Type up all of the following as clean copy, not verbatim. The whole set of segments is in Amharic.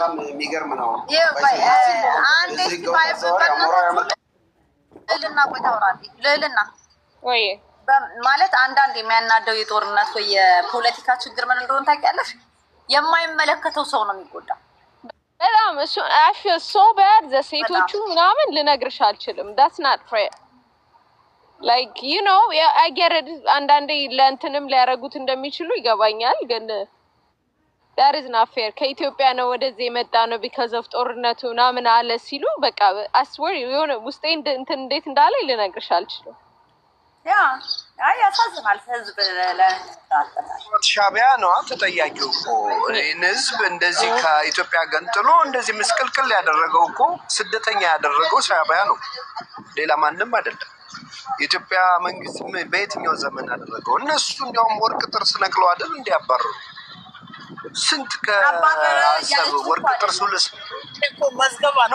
በጣም የሚገርም ነው። አንዴ ልዕልና ቆይ ታወራለች። ልዕልና ወይ ማለት አንዳንድ የሚያናደው የጦርነት ወይ የፖለቲካ ችግር ምን እንደሆነ ታውቂያለሽ? የማይመለከተው ሰው ነው የሚጎዳው። በጣም እሱ አፍ ሶ ባድ ዘሴቶቹ ምናምን ልነግርሽ አልችልም። ዳትስ ናት ፌር ላይክ ዩ ኖ አይ ጌት ኢት። አንዳንዴ ለእንትንም ሊያረጉት እንደሚችሉ ይገባኛል፣ ግን that is not fair። ከኢትዮጵያ ነው ወደዚህ የመጣ ነው because of ጦርነቱ ምናምን አለ ሲሉ በቃ አስወር የሆነ ውስጤ እንትን እንዴት እንዳለ ልነግርሽ አልችልም። ያ አይ ያሳዝናል። ህዝብ ሻቢያ ነው ተጠያቂው እኮ ይህን ህዝብ እንደዚህ ከኢትዮጵያ ገንጥሎ እንደዚህ ምስቅልቅል ያደረገው እኮ ስደተኛ ያደረገው ሻቢያ ነው፣ ሌላ ማንም አይደለም። የኢትዮጵያ መንግስት በየትኛው ዘመን አደረገው? እነሱ እንዲያውም ወርቅ ጥርስ ነቅለው አይደል እንዲያባረሩ ስንት ከአሰብ ወርቅ ጥርስ ሁልስ ኖ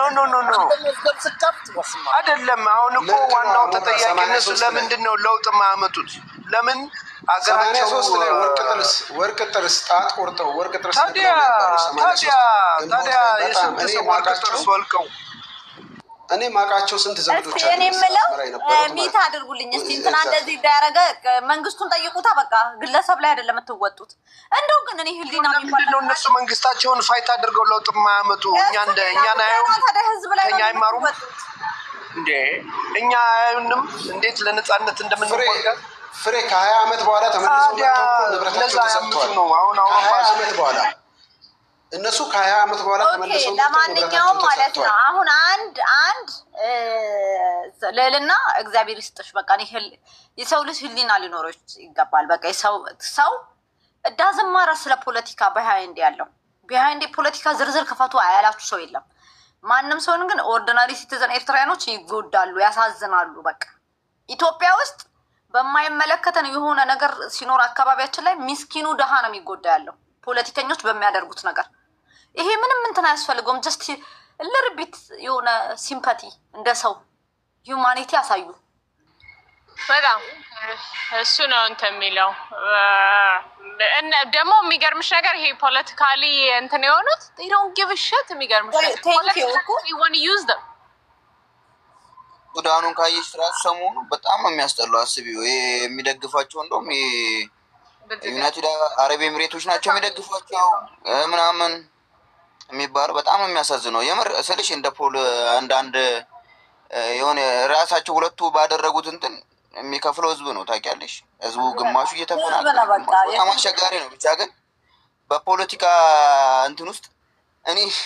አይደለም። አሁን እኮ ዋናው ተጠያቂ እነሱ ለምንድን ነው ለውጥ ማያመጡት? ለምን አገራቸው ላይ ወርቅ ጥርስ ጣት ቆርጠው ወርቅ ጥርስ ታዲያ የስንት ሰው ወርቅ ጥርስ ወልቀው እኔ ማቃቸው ስንት ዘመዶች አሉ። እኔ የምለው ሚት አድርጉልኝ እስቲ እንትና እንደዚህ እንዳያረገ መንግስቱን ጠይቁታ። በቃ ግለሰብ ላይ አይደለም የምትወጡት። እንደው ግን እኔ ህሊና የሚባለው እነሱ መንግስታቸውን ፋይት አድርገው ለውጥ የማያመጡ እኛ ናየው ከኛ አይማሩም እንዴ? እኛ አያዩንም እንዴት ለነጻነት እንደምንወጋ? ፍሬ ከ20 ዓመት በኋላ ተመልሰው ንብረታቸው ተሰጥቷል ነው። አሁን 20 ዓመት በኋላ እነሱ ከ20 ዓመት በኋላ ተመልሰው ለማንኛውም ማለት ነው። አሁን አንድ ልዕልና እግዚአብሔር ይስጥሽ። በቃ የሰው ልጅ ህሊና ሊኖረው ይገባል። በቃ ሰው እዳዝማራ ስለ ፖለቲካ ቢሃይንድ ያለው ቢሃይንድ ፖለቲካ ዝርዝር ክፈቱ አያላችሁ ሰው የለም። ማንም ሰውን ግን ኦርዲናሪ ሲቲዘን ኤርትራያኖች ይጎዳሉ፣ ያሳዝናሉ። በቃ ኢትዮጵያ ውስጥ በማይመለከተን የሆነ ነገር ሲኖር አካባቢያችን ላይ ሚስኪኑ ደሃ ነው የሚጎዳ ያለው ፖለቲከኞች በሚያደርጉት ነገር። ይሄ ምንም እንትን አያስፈልገውም። ጀስት ለርቢት የሆነ ሲምፓቲ እንደ ሰው ሂውማኒቲ ያሳዩ። በጣም እሱ ነው እንትን የሚለው። ደግሞ የሚገርምሽ ነገር ይሄ ፖለቲካሊ እንትን የሆኑት they don't give a shit። የሚገርምሽ ነገር ሱዳኑን ካየሽ ራሱ ሰሞኑ በጣም የሚያስጠላው አስቢው። ይሄ የሚደግፋቸው እንደውም ዩናይትድ አረብ ኤሚሬቶች ናቸው የሚደግፏቸው ምናምን የሚባለው በጣም የሚያሳዝነው የምር ስልሽ እንደ አንዳንድ የሆነ ራሳቸው ሁለቱ ባደረጉት እንትን የሚከፍለው ህዝብ ነው ታውቂያለሽ። ህዝቡ ግማሹ እየተፈናቀለ በጣም አስቸጋሪ ነው። ብቻ ግን በፖለቲካ እንትን ውስጥ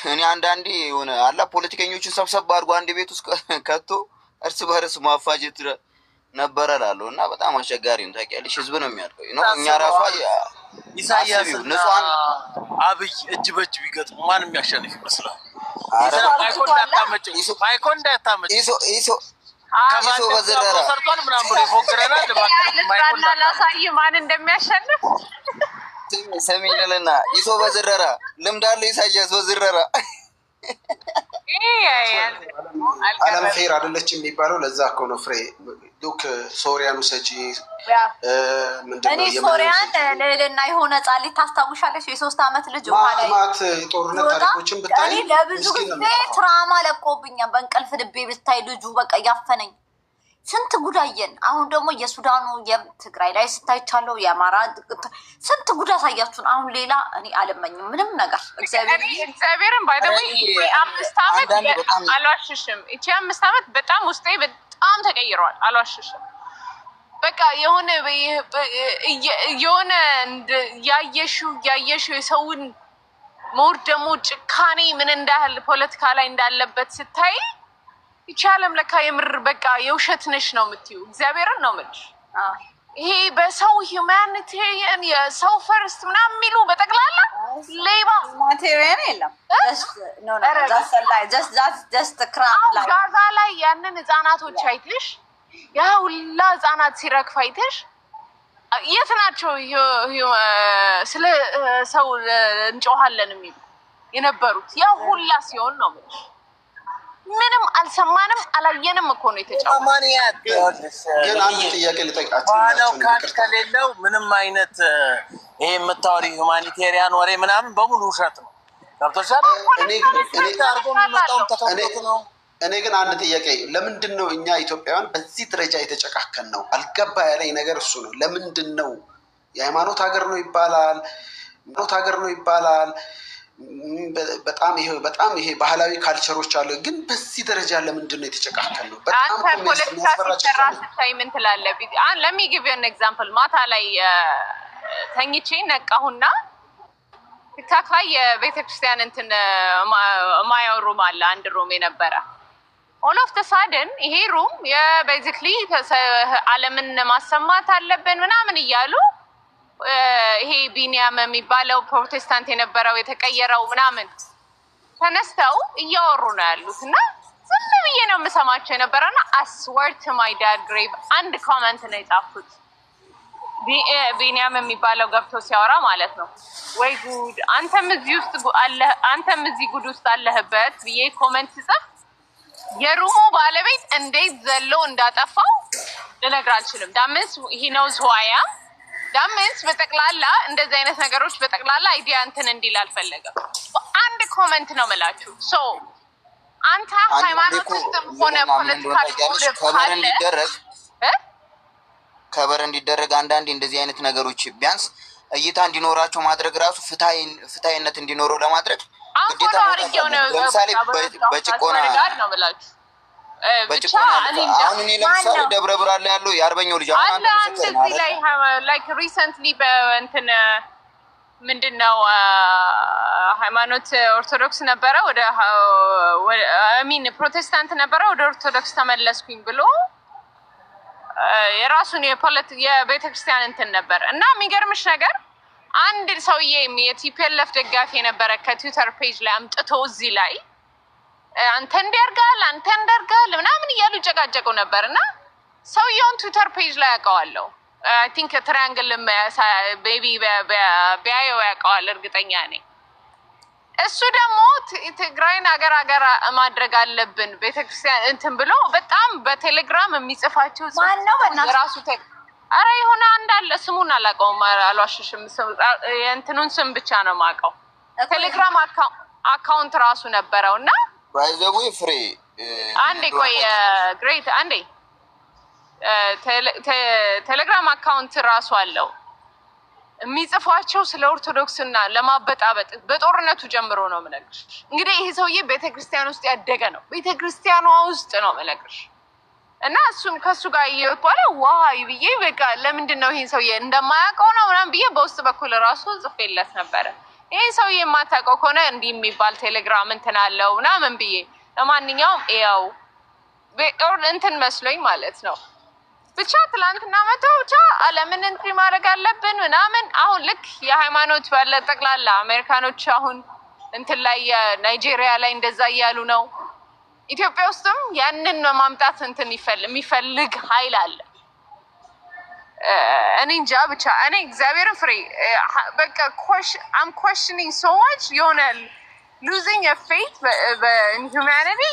እኔ አንዳንዴ የሆነ አላ ፖለቲከኞችን ሰብሰብ አድርጎ አንድ ቤት ውስጥ ከቶ እርስ በርስ ማፋጀት ነበረ እላለሁ እና በጣም አስቸጋሪ ነው ታውቂያለሽ። ህዝብ ነው የሚያልቀው ነው። እኛ ራሷ ኢሳያስ ንጹሃን አብይ እጅ በእጅ ቢገጥሙ ማን የሚያሸንፍ ይመስላል? ማይኮን እንዳታመጭ ኢሶ በዘረራ ሰርቷል ምናምን ብሎ ይፎክረናል። ማይኮን ላሳይ ማን እንደሚያሸንፍ ሰሚነልና ኢሶ በዘረራ ልምድ አለ ኢሳያስ በዘረራ አለም ፌር አይደለች የሚባለው ለዛ እኮ ነው። ፍሬ ዱክ ሶሪያኑ ሰጂ እኔ ሶሪያን ልዕልና የሆነ ጻሊ ታስታውሻለሽ? የ3 ዓመት ልጅ ማለት ጦርነት ታሪኮችን ብታይ ለብዙ ጊዜ ትራማ ለቆብኛል። በእንቅልፍ ልቤ ብታይ ልጁ በቃ ያፈነኝ ስንት ጉዳየን። አሁን ደግሞ የሱዳኑ የትግራይ ላይ ስታይቻለው የአማራ ስንት ጉዳ ሳያችሁን። አሁን ሌላ እኔ አልመኝም ምንም ነገር እግዚአብሔርን ባይደው 5 ዓመት አልዋሽሽም። እቺ 5 ዓመት በጣም ውስጤ በጣም ተቀይሯል። አልዋሽሽም። በቃ የሆነ ያየሽው የሰውን ሞር ደግሞ ጭካኔ ምን እንዳህል ፖለቲካ ላይ እንዳለበት ስታይ ይቻለም ለካ የምር በቃ የውሸት ነሽ ነው የምትይው። እግዚአብሔርን ነው የምልሽ። ይሄ በሰው ሂውማኒቴሪያን የሰው ፈርስት ምናምን የሚሉ በጠቅላላ ሌባ ማቴሪያን የለም። ጋዛ ላይ ያንን ህጻናቶች አይተሽ ያ ሁላ ህጻናት ሲረግፍ አይተሽ የት ናቸው ስለ ሰው እንጮሃለን የሚሉ የነበሩት? ያ ሁላ ሲሆን ነው የምልሽ። ምንም አልሰማንም አላየንም እኮ ነው የተጫወተው። ግን አንድ ጥያቄ ልጠይቃችሁ ነው። ከሌለው ምንም አይነት ይሄ የምታወሪ ሁማኒቴሪያን ወሬ ምናምን በሙሉ ውሸት ነው። እኔ ግን አንድ ጥያቄ ለምንድን ነው እኛ ኢትዮጵያውያን በዚህ ደረጃ የተጨካከን ነው? አልገባ ያለኝ ነገር እሱ ነው። ለምንድን ነው የሃይማኖት ሀገር ነው ይባላል፣ ሀገር ነው ይባላል። በጣም ይሄ ባህላዊ ካልቸሮች አሉ። ግን በዚህ ደረጃ ለምንድን ነው የተጨካከል ነው? አንተ ፖለቲካ ሲሰራ ስታይ ምን ትላለህ? ለሚ ጊቭ ዩ አን ኤግዛምፕል። ማታ ላይ ተኝቼ ነቃሁና ቲክታክ ላይ የቤተክርስቲያን እንትን ማየው ሩም አለ፣ አንድ ሩም የነበረ ኦል ኦፍ ተ ሳደን ይሄ ሩም የቤዚክሊ ዓለምን ማሰማት አለብን ምናምን እያሉ ይሄ ቢኒያም የሚባለው ፕሮቴስታንት የነበረው የተቀየረው ምናምን ተነስተው እያወሩ ነው ያሉት እና ዝም ብዬ ነው የምሰማቸው የነበረና አስወር ቱ ማይ ዳድ ግሬቭ አንድ ኮመንት ነው የጻፉት። ቢኒያም የሚባለው ገብቶ ሲያወራ ማለት ነው ወይ ጉድ አንተም እዚህ ጉድ ውስጥ አለህበት ብዬ ኮመንት ስጽፍ የሩሙ ባለቤት እንዴት ዘሎ እንዳጠፋው ልነግር አልችልም። ዳምንስ ሂ ኖውዝ ሁ አይ አም ዳምንስ በጠቅላላ እንደዚህ አይነት ነገሮች በጠቅላላ አይዲያ እንትን እንዲል አልፈለገም። አንድ ኮመንት ነው የምላችሁ። ሶ አንተ ሃይማኖት ውስጥም ሆነ ፖለቲካ ከበር እንዲደረግ አንዳንዴ እንደዚህ አይነት ነገሮች ቢያንስ እይታ እንዲኖራቸው ማድረግ ራሱ ፍትሃዊነት እንዲኖረው ለማድረግ ግዴታ ነው። ለምሳሌ በጭቆና አሁን እኔ ለምሳሌ ደብረ ብርሃን ላይ ያለው የአርበኛው ልጅ አሁን አንተ እዚህ ላይ ላይክ ሪሰንትሊ በእንትን ምንድነው ሃይማኖት ኦርቶዶክስ ነበረ ወደ አሚን ፕሮቴስታንት ነበረ ወደ ኦርቶዶክስ ተመለስኩኝ ብሎ የራሱን የቤተክርስቲያን እንትን ነበር እና የሚገርምሽ ነገር አንድ ሰውዬ የቲፒኤልኤፍ ደጋፊ የነበረ ከትዊተር ፔጅ ላይ አምጥቶ እዚህ ላይ አንተ እንዲያርጋል ምናምን እያሉ ይጨቃጨቁ ነበር እና ሰውየውን ትዊተር ፔጅ ላይ ያውቀዋለሁ። አይ ቲንክ ትራያንግል ቤቢ ቢያየው ያውቀዋል እርግጠኛ ነኝ። እሱ ደግሞ ትግራይን ሀገር ማድረግ አለብን ቤተክርስቲያን እንትን ብሎ በጣም በቴሌግራም የሚጽፋቸው ራሱ አረ የሆነ አንዳለ ስሙን አላውቀውም፣ አልዋሽሽም። የእንትኑን ስም ብቻ ነው የማውቀው። ቴሌግራም አካውንት ራሱ ነበረው እና ባይዘቡ ፍሬ አንዴ ቆይ ግሬት አንዴ ቴሌግራም አካውንት ራሱ አለው። የሚጽፏቸው ስለ ኦርቶዶክስና ለማበጣበጥ በጦርነቱ ጀምሮ ነው የምነግርሽ። እንግዲህ ይሄ ሰውዬ ቤተክርስቲያን ውስጥ ያደገ ነው፣ ቤተክርስቲያኗ ውስጥ ነው የምነግርሽ። እና እሱን ከሱ ጋር እየወጣለ ዋይ ብዬ በቃ ለምንድን ነው ይሄን ሰውዬ እንደማያውቀው ነው ምናምን ብዬ በውስጥ በኩል ራሱ ጽፌለት ነበረ። ይሄ ሰውዬ የማታውቀው ከሆነ እንዲህ የሚባል ቴሌግራም እንትን አለው ምናምን ብዬ ለማንኛውም ያው እንትን መስሎኝ ማለት ነው። ብቻ ትላንትና መተው ብቻ ዓለምን እንትን ማድረግ አለብን ምናምን። አሁን ልክ የሃይማኖት ባለ ጠቅላላ አሜሪካኖች አሁን እንትን ላይ ናይጄሪያ ላይ እንደዛ እያሉ ነው። ኢትዮጵያ ውስጥም ያንን ማምጣት እንትን የሚፈልግ ኃይል አለ። እኔ እንጃ ብቻ እኔ እግዚአብሔርን ፍሬ በቃ I'm questioning so much የሆነ losing a faith in humanity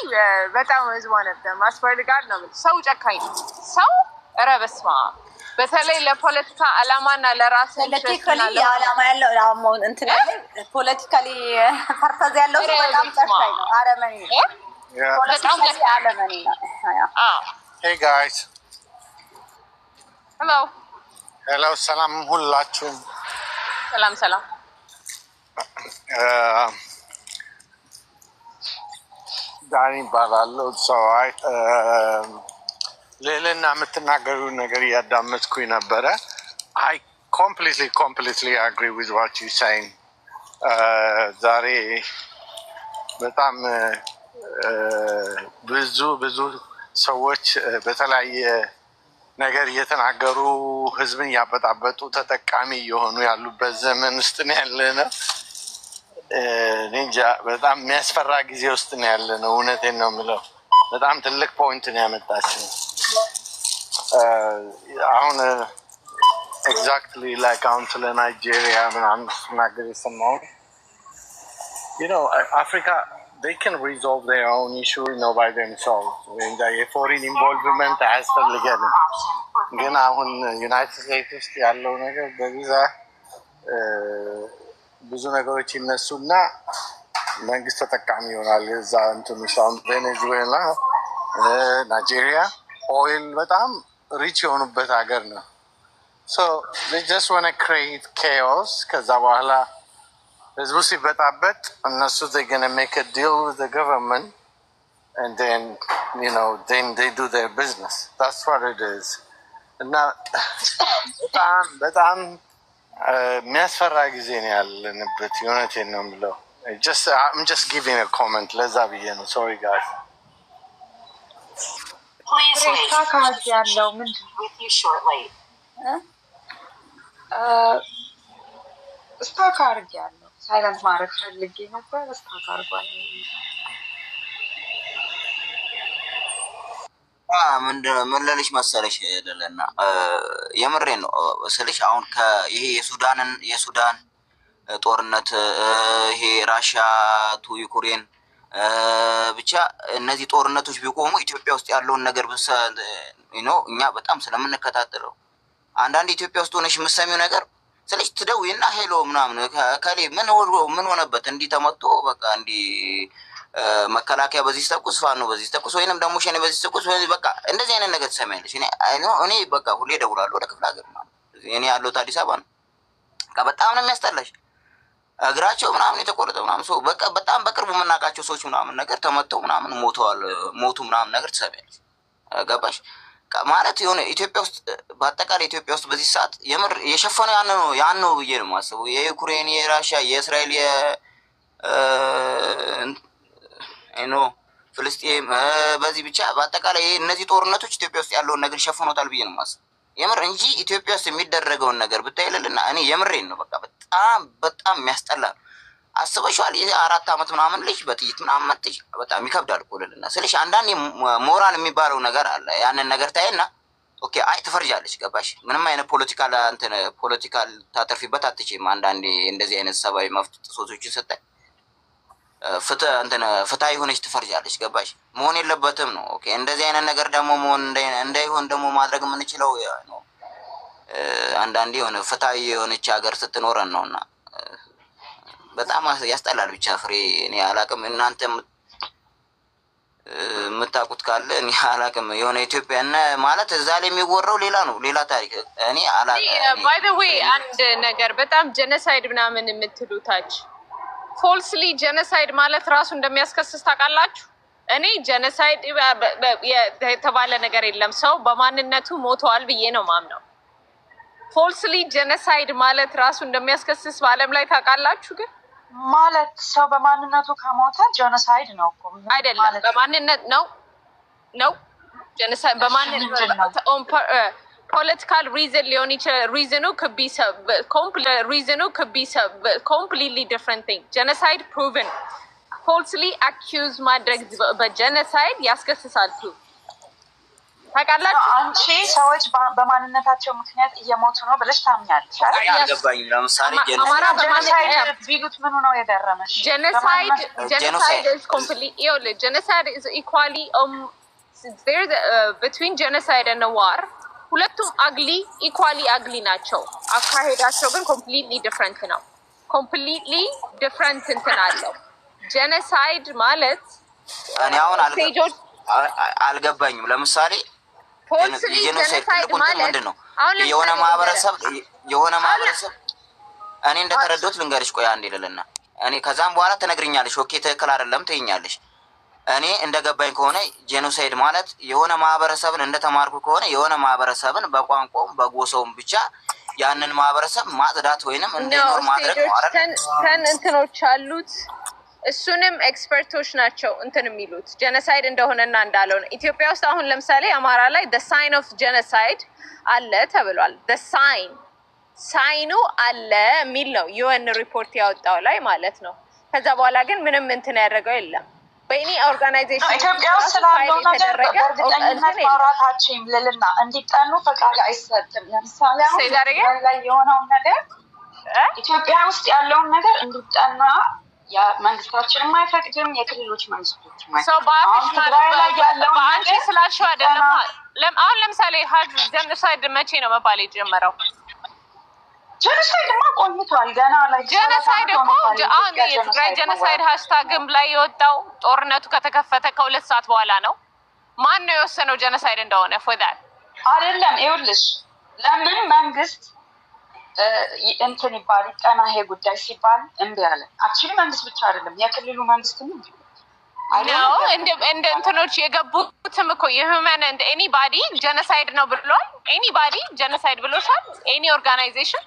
በጣም is one of them አስፈልጋል ነው። ሰው ጨካኝ ነው ሰው። ኧረ በስመ አብ በተለይ ለፖለቲካ ዓላማና ለራስ ፖለቲካሊ ዓላማ ያለው እንትን ፖለቲካሊ ፐርፐዝ ያለው በጣም ጨካኝ ነው። አረመኔ ነው። Hey guys. Hello, salam ሁላችሁም። ሰላም ዳኒ እባላለሁ። ሌልና የምትናገሪው ነገር እያዳመጥኩኝ ነበረ። I completely agree with what you're saying. ዛሬ በጣም ብዙ ሰዎች በተለያየ ነገር እየተናገሩ ህዝብን እያበጣበጡ ተጠቃሚ እየሆኑ ያሉበት ዘመን ውስጥ ነው ያለነው። እንጃ በጣም የሚያስፈራ ጊዜ ውስጥ ነው ያለነው። እውነቴን ነው የምለው። በጣም ትልቅ ፖይንት ነው ያመጣችው። አሁን ኤግዛክትሊ ላይክ አሁን ስለ ናይጄሪያ ምናምን ስትናገር የሰማሁት አፍሪካ they can resolve their own issue by themselves. የፎሪን ኢንቮልቭመንት አያስፈልገንም። ግን አሁን ዩናይትድ ስቴትስ ውስጥ ያለው ነገር በብዛት ብዙ ነገሮች ይነሱና መንግስት ተጠቃሚ ይሆናል። እዛ እንትንሽ አሁን ቬኔዙዌላ፣ ናይጄሪያ ኦይል በጣም ሪች የሆኑበት ሀገር ነው። ሶ they just want to create chaos። ከዛ በኋላ ህዝቡ ሲበጣበጥ እነሱ they gonna make a deal with the government and then then they do their business. That's what it is. እና በጣም የሚያስፈራ ጊዜ ነው ያለንበት። የእውነቴን ነው የምለው። I'm just giving a comment። ለዛ ብዬ ነው። sorry guys። ካርድ ያለው ምንድን ስታክ አድርግ ያለው ሳይለንት ማድረግ ፈልጌ ነበር። ስታክ አድርጓል። ምን ልልሽ መሰለሽ ለለና የምሬን ነው ስልሽ አሁን ይሄ የሱዳን ጦርነት ይሄ ራሽያ ቱ ዩክሬን ብቻ እነዚህ ጦርነቶች ቢቆሙ ኢትዮጵያ ውስጥ ያለውን ነገር እኛ በጣም ስለምንከታተለው አንዳንድ ኢትዮጵያ ውስጥ ሆነሽ የምትሰሚው ነገር ስለሽ ትደውይና ሄሎ ምናምን ከሌ ምን ሆነበት እንዲህ ተመቶ በቃ እንዲህ መከላከያ በዚህ ተኩስ ፋኖ በዚህ ተኩስ ወይንም ደግሞ ሸኔ በዚህ ተኩስ ወይ በቃ እንደዚህ አይነት ነገር ትሰሚያለሽ። እኔ በቃ ሁሌ እደውላለሁ ወደ ክፍለ ሀገር ማለት እኔ ያለሁት አዲስ አበባ ነው። በቃ በጣም ነው የሚያስጠላሽ። እግራቸው ምናምን የተቆረጠ ምናምን ሰው በቃ በጣም በቅርቡ የምናውቃቸው ሰዎች ምናምን ነገር ተመተው ምናምን ሞቱ ምናምን ነገር ትሰሚያለሽ። ገባሽ ማለት የሆነ ኢትዮጵያ ውስጥ በአጠቃላይ ኢትዮጵያ ውስጥ በዚህ ሰዓት የምር የሸፈነው ያን ነው ብዬ ነው የማስበው። የዩክሬን፣ የራሽያ፣ የእስራኤል፣ ፍልስጤም በዚህ ብቻ በአጠቃላይ እነዚህ ጦርነቶች ኢትዮጵያ ውስጥ ያለውን ነገር ሸፍኖታል ብዬ ነው የማስበው የምር እንጂ ኢትዮጵያ ውስጥ የሚደረገውን ነገር ብታይልልና እኔ የምሬን ነው በቃ በጣም የሚያስጠላ ነው። አስበሽዋል? የ4 ዓመት ምናምን ልጅ በጥይት ምናምን መጥሽ በጣም ይከብዳል እኮ ልልና ስልሽ አንዳንዴ ሞራል የሚባለው ነገር አለ። ያንን ነገር ታይና ኦኬ አይ ትፈርጃለሽ። ገባሽ? ምንም አይነት ፖለቲካል ታተርፊበት አትችይም። አንዳንዴ እንደዚህ አይነት ሰብአዊ መብት ጥሰቶችን ስታይ ፍትሃዊ ሆነች ትፈርጃለች። ገባሽ? መሆን የለበትም ነው። ኦኬ እንደዚህ አይነት ነገር ደግሞ መሆን እንዳይሆን ደግሞ ማድረግ የምንችለው ነው አንዳንዴ የሆነ ፍትሃዊ የሆነች ሀገር ስትኖረን ነውና በጣም ያስጠላል። ብቻ ፍሬ እኔ አላቅም፣ እናንተ የምታውቁት ካለ እኔ አላቅም። የሆነ ኢትዮጵያ ማለት እዛ ላይ የሚወራው ሌላ ነው፣ ሌላ ታሪክ። እኔ አላቅም። ባይ ዘ ዌይ አንድ ነገር በጣም ጀነሳይድ ምናምን የምትሉታች ፎልስሊ ጀነሳይድ ማለት ራሱ እንደሚያስከስስ ታውቃላችሁ። እኔ ጀነሳይድ የተባለ ነገር የለም፣ ሰው በማንነቱ ሞተዋል ብዬ ነው ማምነው። ፎልስሊ ጀነሳይድ ማለት ራሱ እንደሚያስከስስ በዓለም ላይ ታውቃላችሁ። ግን ማለት ሰው በማንነቱ ከሞተ ጀኖሳይድ ነው እኮ አይደለም። በማንነት ነው ጀኖሳይድ በማንነት ፖለቲካል ሪዝን ሊሆን ይችላል። ሪዝኑ could be completely different thing። ጀኖሳይድ ፕሩቭን ፎልስሊ አኪዩዝ ማድረግ በጀኖሳይድ ያስከስሳል። ታውቃላችሁ አንቺ ሰዎች በማንነታቸው ምክንያት እየሞቱ ነው ብለሽ ታምኛለሽ አይደል? አልገባኝም። ለምሳሌ ጀኖሳይድ ቢሉት ምኑ ነው የገረመሽ? ጀኖሳይድ is completely genocide is equally there's between genocide and war ሁለቱም ኢኳሊ አግሊ ናቸው። አካሄዳቸው ግን ኮምፕሊትሊ ዲፍረንት ነው። ኮምፕሊትሊ ዲፍረንት እንትን አለው። ጀኖሳይድ ማለት እኔ አሁን አልገባኝም። ለምሳሌ ጀኖሳይድ ማለት ምንድን ነው? የሆነ ማህበረሰብ እኔ እንደተረዳሁት ልንገርሽ። ቆይ አንዴ ልልና እኔ ከዛም በኋላ ትነግሪኛለሽ። ኦኬ ትክክል አይደለም ትይኛለሽ። እኔ እንደገባኝ ከሆነ ጄኖሳይድ ማለት የሆነ ማህበረሰብን እንደተማርኩ ከሆነ የሆነ ማህበረሰብን በቋንቋውም በጎሳውም ብቻ ያንን ማህበረሰብ ማጽዳት ወይንም እንዲኖር ማድረግ ነው አይደል? እንትኖች አሉት። እሱንም ኤክስፐርቶች ናቸው እንትን የሚሉት ጄኖሳይድ እንደሆነና እንዳልሆነ። ኢትዮጵያ ውስጥ አሁን ለምሳሌ አማራ ላይ the sign of genocide አለ ተብሏል። the ሳይኑ አለ የሚል ነው ዩኤን ሪፖርት ያወጣው ላይ ማለት ነው። ከዛ በኋላ ግን ምንም እንትን ያደረገው የለም። በእኔ ኦርጋናይዜሽን ኢትዮጵያ ውስጥ ስላለው ነገር በእርግጠኝነት ማውራታችን ልልና እንዲጠኑ ፈቃድ አይሰጥም። ለምሳሌ አሁን ላይ የሆነውን ነገር ኢትዮጵያ ውስጥ ያለውን ነገር እንዲጠና መንግስታችንም አይፈቅድም፣ የክልሎች መንግስቶች በአንቺ ስላልሽው አይደለም። አሁን ለምሳሌ ጀኖሳይድ መቼ ነው መባል የጀመረው? ጀኖሳይድማ ቆይቷል ገና ላይ ጀኖሳይድ እኮ አሁን የትግራይ ጀኖሳይድ ሃሽታግም ላይ የወጣው ጦርነቱ ከተከፈተ ከ2 ሰዓት በኋላ ነው። ማን ነው የወሰነው ጀኖሳይድ እንደሆነ? ፎዳል አይደለም። ይኸውልሽ ለምን መንግስት እንትን ይባል ይጠና ይሄ ጉዳይ ሲባል እምቢ አለ። አክቹሊ መንግስት ብቻ አይደለም የክልሉ መንግስትም እንዴ ነው እንደ እንትኖች የገቡትም እኮ የሁማን እንደ ኤኒባዲ ጀኖሳይድ ነው ብሏል። ኤኒባዲ ጀኖሳይድ ብሎሻል? ኤኒ ኦርጋናይዜሽን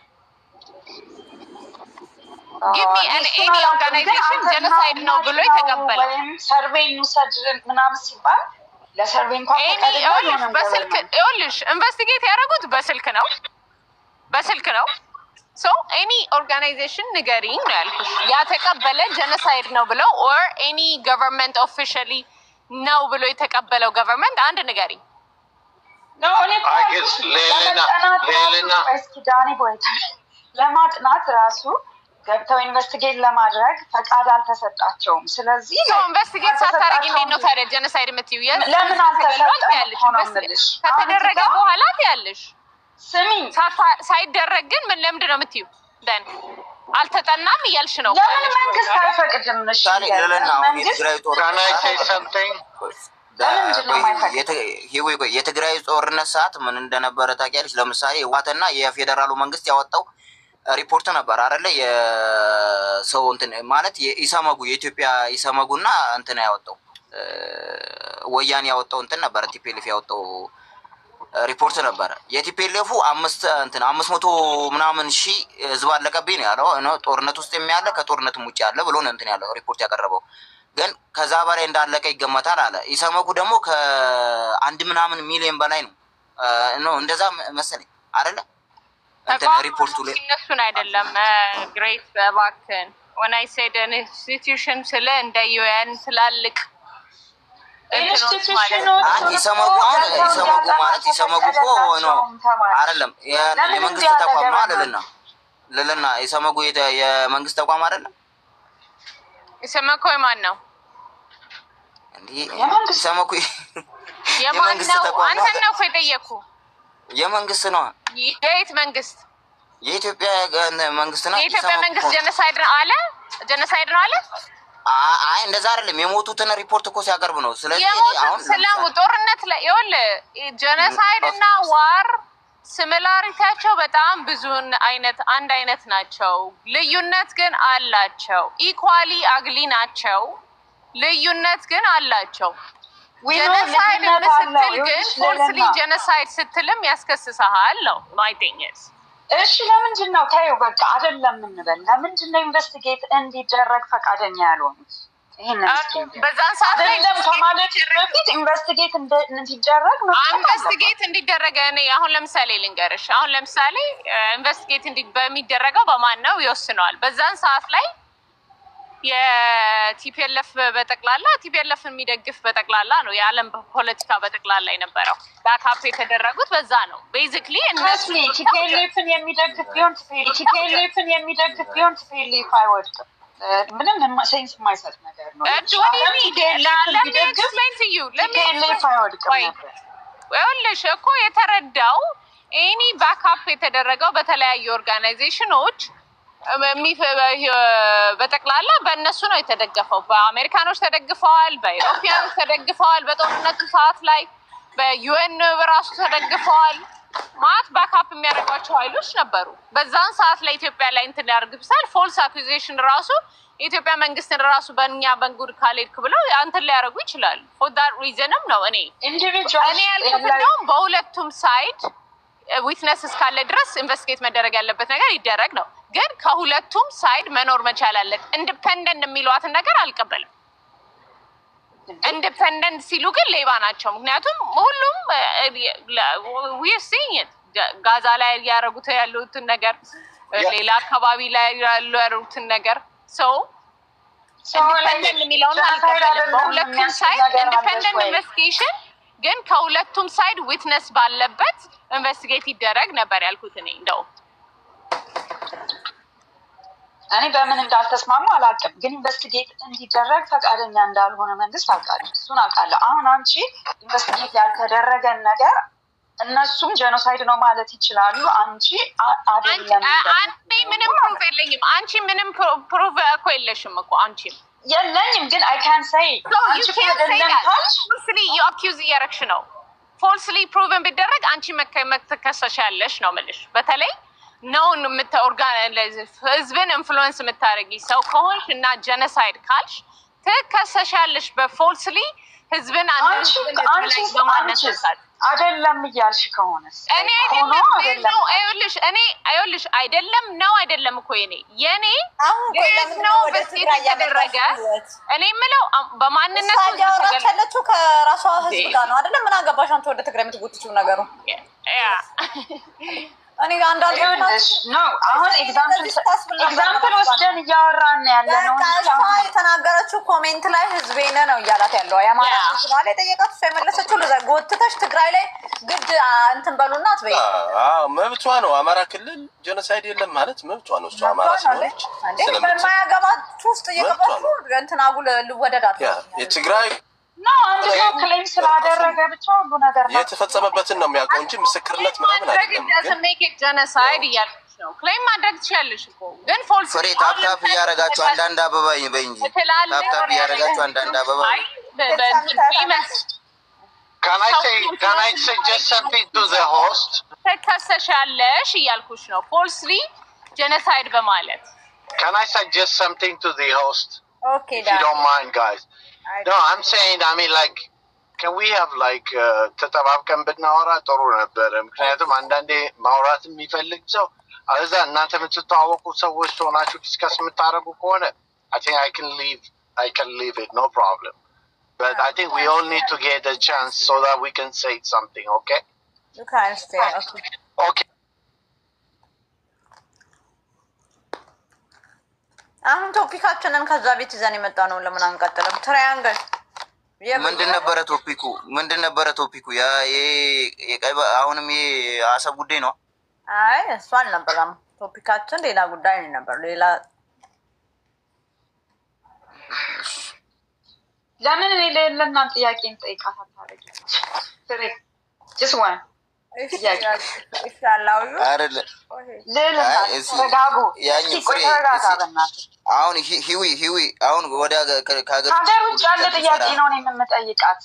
give me any organization genocide ነው ብሎ የተቀበለ ሰርቬይ ኑሰድ ምናምን ሲባል ለሰርቬይ እንኳን በስልክ ይኸውልሽ ኢንቨስቲጌት ያደረጉት በስልክ ነው so any organization ንገሪኝ ነው ያልኩሽ። ያተቀበለ ጀኖሳይድ ነው ብለው or any government officially ነው ብሎ የተቀበለው government አንድ ንገሪኝ። ነው እኔ ለማጥናት ራሱ ገብተው ኢንቨስቲጌት ለማድረግ ፈቃድ አልተሰጣቸውም። ስለዚህ ኢንቨስቲጌት ሳታረጊ እንዴት ነው ታዲያ ጀኖሳይድ የምትይው? ለምን አልተሰጠም? ከተደረገ በኋላ ያለሽ ስሚ ሳይደረግ ግን ምን ለምንድን ነው የምትይው? ደን አልተጠናም እያልሽ ነው። ለምን መንግስት አይፈቅድም? እሺ የትግራይ ጦርነት ሰዓት ምን እንደነበረ ታውቂያለሽ? ለምሳሌ ህወሓትና የፌዴራሉ መንግስት ያወጣው ሪፖርት ነበር አይደለ? የሰው እንትን ማለት የኢሰመጉ የኢትዮጵያ ኢሰመጉና እንትን ያወጣው ወያኔ ያወጣው እንትን ነበር። ቲፒኤልኤፍ ያወጣው ሪፖርት ነበር። የቲፒኤልኤፉ 500 ምናምን ሺህ ህዝብ አለቀብኝ ነው ያለው። ነው ጦርነት ውስጥ የሚያለ ከጦርነቱም ውጭ ያለ ብሎ ነው እንትን ያለው ሪፖርት ያቀረበው። ግን ከዛ በላይ እንዳለቀ ይገመታል አለ። ኢሰመጉ ደግሞ ከ1 ምናምን ሚሊዮን በላይ ነው እንደዛ መሰለኝ አይደለ? እንትን ሪፖርቱ ላይ እነሱን አይደለም ግሬት እባክህን when I said an institution ስለ እንደ ዩኤን ትላልቅ ኢሰመጉ ማለት ኢሰመጉ እኮ ነው አይደለም? የመንግስት ተቋም ነው ልልና ኢሰመጉ የመንግስት ተቋም አይደለም? ኢሰመጉ የማን ነው እንዴ? ኢሰመጉ የመንግስት ተቋም ነው። አንተ ነው የጠየኩ የመንግስት ነው። የት መንግስት? የኢትዮጵያ መንግስት ነው። የኢትዮጵያ መንግስት ጀኖሳይድ ነው አለ? ጀኖሳይድ ነው አለ? አይ እንደዛ አይደለም። የሞቱትን ሪፖርት እኮ ሲያቀርብ ነው። ስለዚህ አሁን ሰላም ጦርነት ላይ ይኸውልህ ጀኖሳይድ እና ዋር ሲሚላሪቲያቸው በጣም ብዙ አንድ አይነት ናቸው። ልዩነት ግን አላቸው። ኢኳሊ አግሊ ናቸው። ልዩነት ግን አላቸው። ጀኖሳይድ ስትል ግን ፎርስሊ ጀኖሳይድ ስትልም ያስከስሰሃል ነው ማይ ቲንግ ኢዝ። እሺ ለምንድን ነው ታዩ በቃ አይደለም እንበል። ለምንድን ነው ኢንቨስቲጌት እንዲደረግ ፈቃደኛ ያልሆኑት? ይሄን በዛን ሰዓት ላይ ከማለት በፊት ኢንቨስቲጌት እንዲደረግ ነው። ኢንቨስቲጌት እንዲደረግ እኔ አሁን ለምሳሌ ልንገርሽ። አሁን ለምሳሌ ኢንቨስቲጌት በሚደረገው በማን ነው ይወስነዋል። በዛን ሰዓት ላይ የቲፒኤልኤፍ በጠቅላላ ቲፒኤልኤፍ የሚደግፍ በጠቅላላ ነው የዓለም ፖለቲካ በጠቅላላ የነበረው ባክአፕ የተደረጉት በዛ ነው። ቤዚክሊ እነሱ ቲፒኤልኤፍን የሚደግፍ ቢሆን ቲፒኤልኤፍ አይወድቅም። ምንም ሴንስ የማይሰጥ ነገር ነው። ቲፒኤልኤፍ አይወድቅም ነበር። ይኸውልሽ እኮ የተረዳው ኤኒ ባክአፕ የተደረገው በተለያዩ ኦርጋናይዜሽኖች በጠቅላላ በእነሱ ነው የተደገፈው። በአሜሪካኖች ተደግፈዋል፣ በኢሮፒያኖች ተደግፈዋል፣ በጦርነቱ ሰዓት ላይ በዩኤን በራሱ ተደግፈዋል። ማለት ባክአፕ የሚያደርጓቸው ኃይሎች ነበሩ። በዛን ሰዓት ላይ ኢትዮጵያ ላይ እንትን ሊያደርግ ብሳል ፎልስ አኩዜሽን ራሱ የኢትዮጵያ መንግስትን ራሱ በእኛ በንጉድ ካልሄድክ ብለው እንትን ሊያደርጉ ይችላሉ። ፎር ዳት ሪዝንም ነው እኔ ያልኩት። እንደውም በሁለቱም ሳይድ ዊትነስ እስካለ ድረስ ኢንቨስቲጌት መደረግ ያለበት ነገር ይደረግ ነው። ግን ከሁለቱም ሳይድ መኖር መቻል አለት። ኢንዲፔንደንት የሚሏትን ነገር አልቀበልም። ኢንዲፔንደንት ሲሉ ግን ሌባ ናቸው። ምክንያቱም ሁሉም ጋዛ ላይ ያሉትን ነገር ሌላ አካባቢ ላይ ያሉትን ነገር ሰው ኢንዲፔንደንት የሚለውን አልቀበልም። በሁለቱም ሳይድ ኢንዲፔንደንት ኢንቨስቲጌሽን ግን ከሁለቱም ሳይድ ዊትነስ ባለበት ኢንቨስቲጌት ይደረግ ነበር ያልኩት እኔ። እንደው እኔ በምን እንዳልተስማሙ አላውቅም፣ ግን ኢንቨስቲጌት እንዲደረግ ፈቃደኛ እንዳልሆነ መንግስት አውቃለሁ። እሱን አውቃለሁ። አሁን አንቺ ኢንቨስቲጌት ያልተደረገን ነገር እነሱም ጄኖሳይድ ነው ማለት ይችላሉ። አንቺ አይደለም አንቺ ምንም ፕሩፍ የለኝም። አንቺ ምንም ፕሩፍ እኮ የለሽም እኮ አንቺ የለኝም። ግን አይ ካን ሴይ አንቺ አይደለም ታች ፎልስሊ ዩ አኪዩዝ እያረግሽ ነው። ፎልስሊ ፕሩቭን ቢደረግ አንቺ መከሰሻለሽ ነው የምልሽ። በተለይ ነውን ህዝብን ኢንፍሉዌንስ የምታደርጊ ሰው ከሆንሽ እና ጄኖሳይድ ካልሽ ትከሰሻለሽ በፎልስሊ ህዝብን አይደለም እያልሽ ከሆነስ እኔ አይደለም ነው አይደለም እኮ የኔ ነው በስቴት የተደረገ እኔ የምለው በማንነቱ ያወራቻለችው ከራሷ ህዝብ ጋር ነው አይደለም። ምን አገባሽ አንቺ ወደ ትግራይ የምትጎትችው ነገሩ? እኔ አንዳንዴ ነው አሁን ኤግዛምፕል ወስደን እያወራን ያለ ነው። እሷ የተናገረችው ኮሜንት ላይ ህዝቤነ ነው እያላት ያለው የአማራ ህዝብ ላይ ጠየቃት። እሷ የመለሰችው ጎትተሽ ትግራይ ላይ ግድ እንትን በሉና አትበይ። መብቷ ነው። አማራ ክልል ጄኖሳይድ የለም ማለት መብቷ ነው። እሷ አማራ ስለሆነች በማያገባችሁ ውስጥ እየገባችሁ እንትን አጉል ልወደዳት የትግራይ አንድ ሰው ክሌም ስላደረገ ብቻ ሁሉ ነገር ነው የተፈጸመበትን ነው የሚያውቀው እንጂ ምስክርነት ምናምን አይደለም። ጄኖሳይድ እያልኩሽ ነው። ክሌም ማድረግ ትችያለሽ እኮ ግን ፎልስ ፍሬ ታፕታፕ እያደረጋችሁ አንዳንድ አበባ ይበይ እንጂ ታፕታፕ እያደረጋችሁ አንዳንድ አበባ Can I suggest something to the host? ተከሰሻለሽ እያልኩሽ ነው። ፎልስሊ ጄኖሳይድ በማለት Can I suggest something to the host? Okay, if you don't mind, guys. No, I'm saying, I mean, like, can we have, like, ተጠባብቀን ብናወራ ጥሩ ነበር። ምክንያቱም አንዳንዴ ማውራት የሚፈልግ ሰው እዛ እናንተ የምትተዋወቁ ሰዎች ሆናችሁ ዲስከስ የምታደርጉ ከሆነ I think I can leave it, no problem. But I think we all need to get a chance so that we can say something, okay? You can stay, okay. Okay. አሁን ቶፒካችንን ከዛ ቤት ይዘን የመጣ ነው። ለምን አንቀጥልም? ትራያንግል ምንድን ነበረ ቶፒኩ? ያ የቀይ አሁንም የአሰብ ጉዳይ ነው። አይ እሱ አልነበረም ቶፒካችን፣ ሌላ ጉዳይ ነበር። ሌላ ለምን እኔ ለእናንተ ጥያቄ እንጠይቃት አታረጊ? ፍሬ just one አሁን ሂዊ አሁን ወደ ከሀገር ውጭ ያለ ጥያቄ ነው የምንጠይቃት።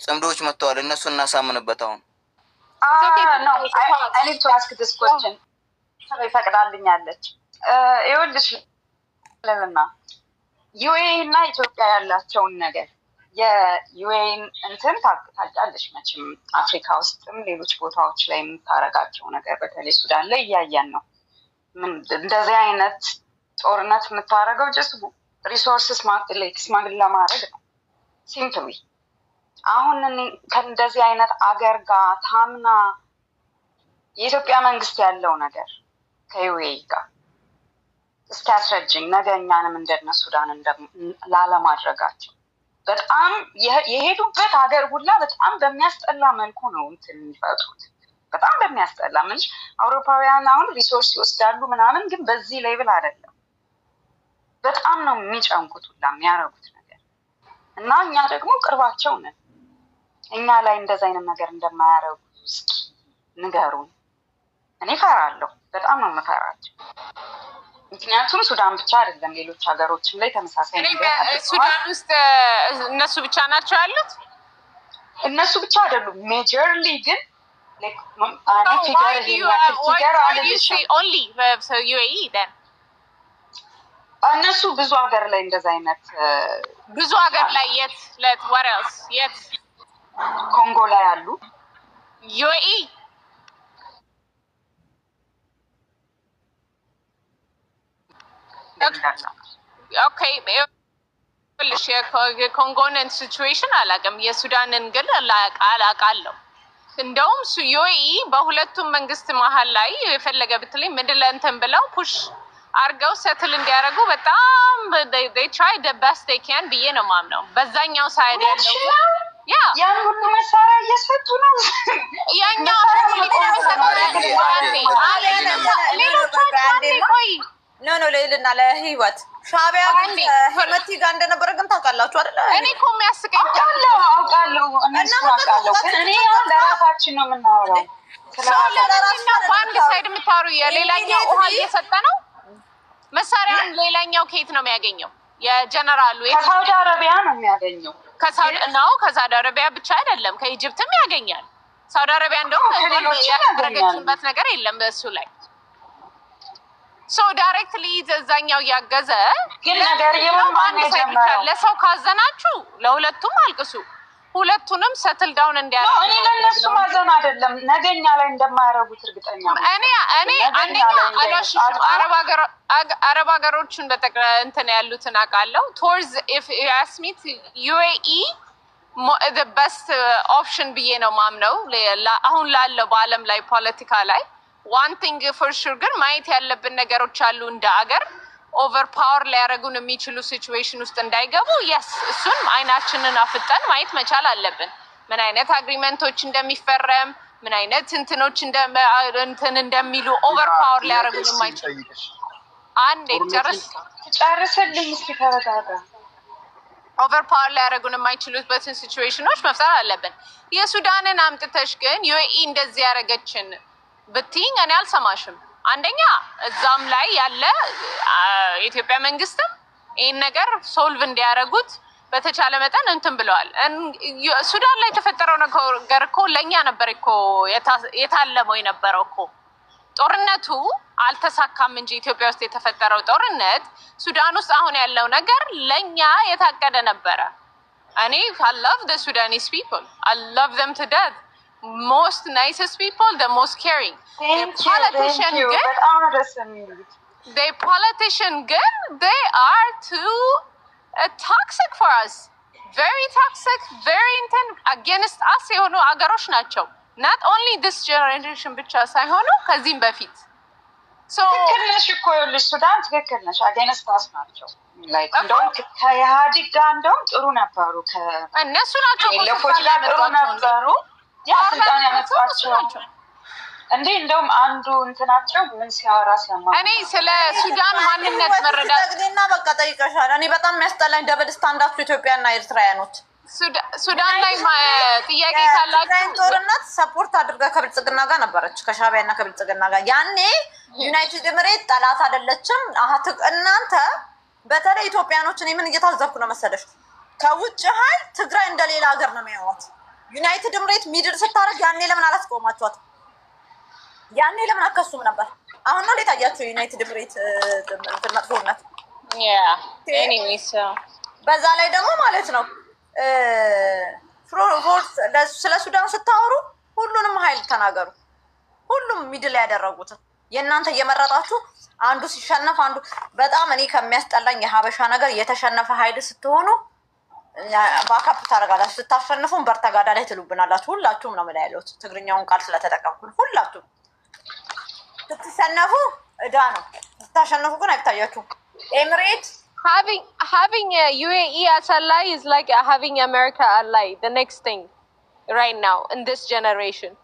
ጽምዶች መጥተዋል። እነሱ እናሳምንበት። አሁን ይፈቅዳልኛለች። ይኸውልሽ ልልና ዩኤኢ እና ኢትዮጵያ ያላቸውን ነገር የዩኤን እንትን ታውቂያለሽ መቼም አፍሪካ ውስጥም ሌሎች ቦታዎች ላይ የምታረጋቸው ነገር በተለይ ሱዳን ላይ እያየን ነው። እንደዚህ አይነት ጦርነት የምታረገው ጀስት ሪሶርስስ ስማግል ለማድረግ ነው ሲምፕሊ። አሁን ከእንደዚህ አይነት አገር ጋር ታምና የኢትዮጵያ መንግስት ያለው ነገር ከዩኤኢ ጋር እስኪ ያስረጅኝ። ነገ እኛንም እንደነ ሱዳን ላለማድረጋቸው በጣም የሄዱበት ሀገር ሁላ በጣም በሚያስጠላ መልኩ ነው እንትን የሚፈጥሩት። በጣም በሚያስጠላ ምን አውሮፓውያን አሁን ሪሶርስ ይወስዳሉ ምናምን፣ ግን በዚህ ሌቭል አይደለም። በጣም ነው የሚጨንቁት ሁላ የሚያረጉት ነገር እና እኛ ደግሞ ቅርባቸው ነን። እኛ ላይ እንደዛ አይነት ነገር እንደማያረጉ እስኪ ንገሩን። እኔ ፈራለሁ፣ በጣም ነው የምፈራቸው። ምክንያቱም ሱዳን ብቻ አይደለም ሌሎች ሀገሮችም ላይ ተመሳሳይ ነገር አለ። ሱዳን ውስጥ እነሱ ብቻ ናቸው ያሉት? እነሱ ብቻ አይደሉም ሜጀርሊ፣ ግን እነሱ ብዙ ሀገር ላይ እንደዛ አይነት ብዙ ሀገር ላይ የት ኮንጎ ላይ አሉ፣ ዩኤኢ ኦኬ። የኮንጎንን ሲቹዌሽን አላውቅም፣ የሱዳንን ግን አላውቃለሁ። እንደውም ዩኤኢ በሁለቱም መንግስት መሀል ላይ የፈለገ ብትለኝ ምድር እንትን ብለው ፑሽ አርገው ሰትል እንዲያደርጉ በጣም they try the best they can ብዬ ነው የማምነው። በዛኛው ሳይድ ያለው ያን ሁሉ መሳሪያ እየሰጡ ነው። ኖ ለይልና ለህይወት ሻቢያ ህመቲ ጋር እንደነበረ ግን ታውቃላችሁ አይደል? እኔ እኮ የሚያስቀኝ አውቃለሁ እኔ ለራሳችን ነው የምናወራው። በአንድ ሳይድ የምታወሩ የሌላኛው ውሃ እየሰጠ ነው መሳሪያውን ሌላኛው ከየት ነው የሚያገኘው? የጀነራሉ ከሳውዲ አረቢያ ነው የሚያገኘው። ከሳውዲ አረቢያ ብቻ አይደለም ከኢጅፕትም ያገኛል። ሳውዲ አረቢያ እንደውም ያደረገችበት ነገር የለም በእሱ ላይ ሶ ዳይሬክትሊ እዛኛው እያገዘ ግን ነገር ለሰው ካዘናችሁ ለሁለቱም አልቅሱ፣ ሁለቱንም ሰትል ዳውን እንዲያደርጉ። እኔ ለነሱ ማዘን አይደለም ነገኛ ላይ እንደማያረጉት እርግጠኛ ነኝ። እኔ አንደኛ አላሽሽም አረብ ሀገሮችን በጠቅላላ እንትን ያሉትን አውቃለሁ። ቶርዝ ኢፍ ያስሚት ዩኤኢ the best option ብዬ ነው ማምነው አሁን ላለው በአለም ላይ ፖለቲካ ላይ one thing for sure ግን ማየት ያለብን ነገሮች አሉ። እንደ አገር ኦቨር ፓወር ሊያደርጉን የሚችሉ ሲቹዌሽን ውስጥ እንዳይገቡ የስ እሱን አይናችንን አፍጠን ማየት መቻል አለብን። ምን አይነት አግሪመንቶች እንደሚፈረም ምን አይነት እንትኖች እንትን እንደሚሉ ኦቨር ፓወር ሊያደርጉን የማይችሉ አንዴ ጨርስልኝ እስኪ ተረጋጋ። ኦቨር ፓወር ሊያደርጉን የማይችሉበትን ሲቹዌሽኖች መፍጠር አለብን። የሱዳንን አምጥተሽ ግን ዩኤኢ እንደዚህ ያደረገችን ብትይኝ እኔ አልሰማሽም። አንደኛ እዛም ላይ ያለ የኢትዮጵያ መንግስትም ይህን ነገር ሶልቭ እንዲያደርጉት በተቻለ መጠን እንትን ብለዋል። ሱዳን ላይ የተፈጠረው ነገር እኮ ለእኛ ነበር እኮ የታለመው የነበረው እኮ ጦርነቱ አልተሳካም እንጂ ኢትዮጵያ ውስጥ የተፈጠረው ጦርነት ሱዳን ውስጥ አሁን ያለው ነገር ለእኛ የታቀደ ነበረ። እኔ I love the Sudanese people. I love them to death. Most nicest people, the most caring. The politician good, they are too toxic for us. Very toxic, very intense against us የሆኑ አገሮች ናቸው። Not only this generation ብቻ ሳይሆኑ ከዚህም በፊት ትክክል ነሽ እኮ ይኸውልሽ ሱዳን ትክክል ነሽ። አገንስት አስ ናቸው እንደውም ከኢህአዴግ ጋር እንደውም ጥሩ ነበሩ። እነሱ ናቸው ለፎች ጋር ጥሩ ነበሩ። ያ ስልጣን ያመጣቸው እንዴ እንደውም አንዱ እንትናቸው ምን ሲያወራ ሰማ። እኔ ስለ ሱዳን ማንነት መረዳት ደግና በቃ ጠይቀሻል። እኔ በጣም የሚያስጠላኝ ደብል ስታንዳርድ ኢትዮጵያና ኤርትራውያኖች ሱዳን ላይ ጥያቄ ካላችሁ ጦርነት ሰፖርት አድርጋ ከብልጽግና ጋር ነበረች ከሻቢያና ከብልጽግና ጋር። ያኔ ዩናይትድ ኤምሬት ጠላት አይደለችም። እናንተ በተለይ ኢትዮጵያኖች እኔ ምን እየታዘብኩ ነው መሰለሽ ከውጭ ኃይል ትግራይ እንደሌላ ሀገር ነው የሚያዩት። ዩናይትድ ኤምሬት ሚድል ስታረግ ያኔ ለምን አላስቆማችኋት? ያኔ ለምን አከሱም ነበር? አሁን ነው ለታያችሁ ዩናይትድ ኤምሬት መጥፎነት። ኤኒዌይስ በዛ ላይ ደግሞ ማለት ነው ስለ ሱዳን ስታወሩ ሁሉንም ኃይል ተናገሩ። ሁሉም ሚድል ያደረጉት የእናንተ እየመረጣችሁ አንዱ ሲሸነፍ አንዱ በጣም እኔ ከሚያስጠላኝ የሀበሻ ነገር የተሸነፈ ኃይል ስትሆኑ ባካፕ ታደርጋላችሁ፣ ስታሸንፉን በርተጋዳ ላይ ትሉብናላችሁ። ሁላችሁም ነው የምልህ ያለሁት ትግርኛውን ቃል ስለተጠቀምኩ ሁላችሁም ስትሸነፉ እዳ ነው፣ ስታሸንፉ ግን አይታያችሁም። ኤምሬት having a UAE as ally is like having America ally. The next thing right now in this generation.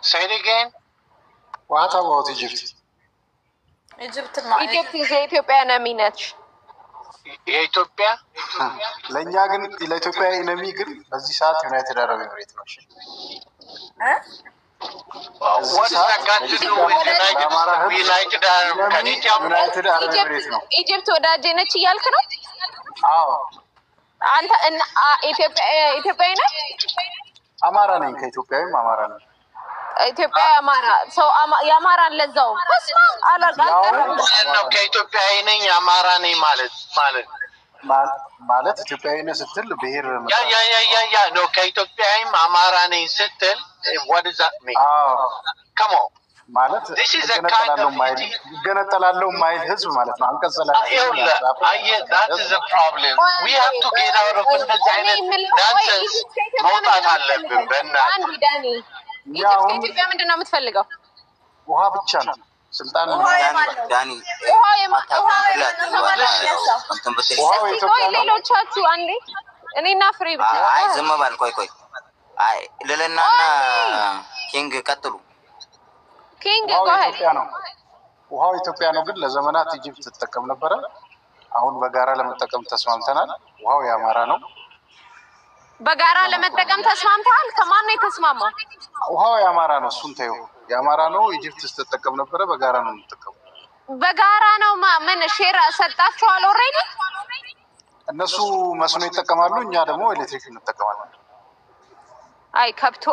Say it again. What about Egypt? Egypt is Ethiopia enemy ነች። የኢትዮጵያ ለእኛ ግን ለኢትዮጵያ ኢነሚ ግን በዚህ ሰዓት ዩናይትድ አረብ ኤምሬት ነው። ኢጅፕት ወዳጄ ነች እያልክ ነው? አዎ። አንተ ኢትዮጵያዊ ነህ? አማራ ነኝ። ከኢትዮጵያዊም አማራ ነኝ። ኢትዮጵያ አማራ ሰው የአማራን ለዛው ነው። ከኢትዮጵያዊ ነኝ አማራ ነኝ ማለት ኢትዮጵያዊ ነህ ስትል ብሔር ያ ነው። ከኢትዮጵያዊም አማራ ነኝ ስትል what does that mean? come on ማለት ይገነጠላለው ማይል ህዝብ ማለት ነው። አንቀጸላ that is a problem. we have to get out of this አይነት nonsense መውጣት አለብን። በእናትህ ኢትዮጵያ ምንድን ነው የምትፈልገው? ውሃ ብቻ ነው ስልጣን ሌሎቻችሁ አንዴ እኔና ፍሬ ብቻ አይ ዝም በል ቆይ አይ ልለናና ኪንግ ቀጥሉ። ኪንግ ቆይ ውሃው ኢትዮጵያ ነው፣ ግን ለዘመናት ኢጅፕት ትጠቀም ነበረ። አሁን በጋራ ለመጠቀም ተስማምተናል። ውሃው የአማራ ነው። በጋራ ለመጠቀም ተስማምተሃል? ከማን ነው የተስማማው? ውሃው የአማራ ነው። እሱን ተይው፣ የአማራ ነው። ኢጅፕት ስትጠቀም ነበረ። በጋራ ነው የምትጠቀሙ። በጋራ ነው። ምን ሼር ሰጣችኋል? ኦልሬዲ እነሱ መስኖ ይጠቀማሉ፣ እኛ ደግሞ ኤሌክትሪክ እንጠቀማለን። አይ ከብቶ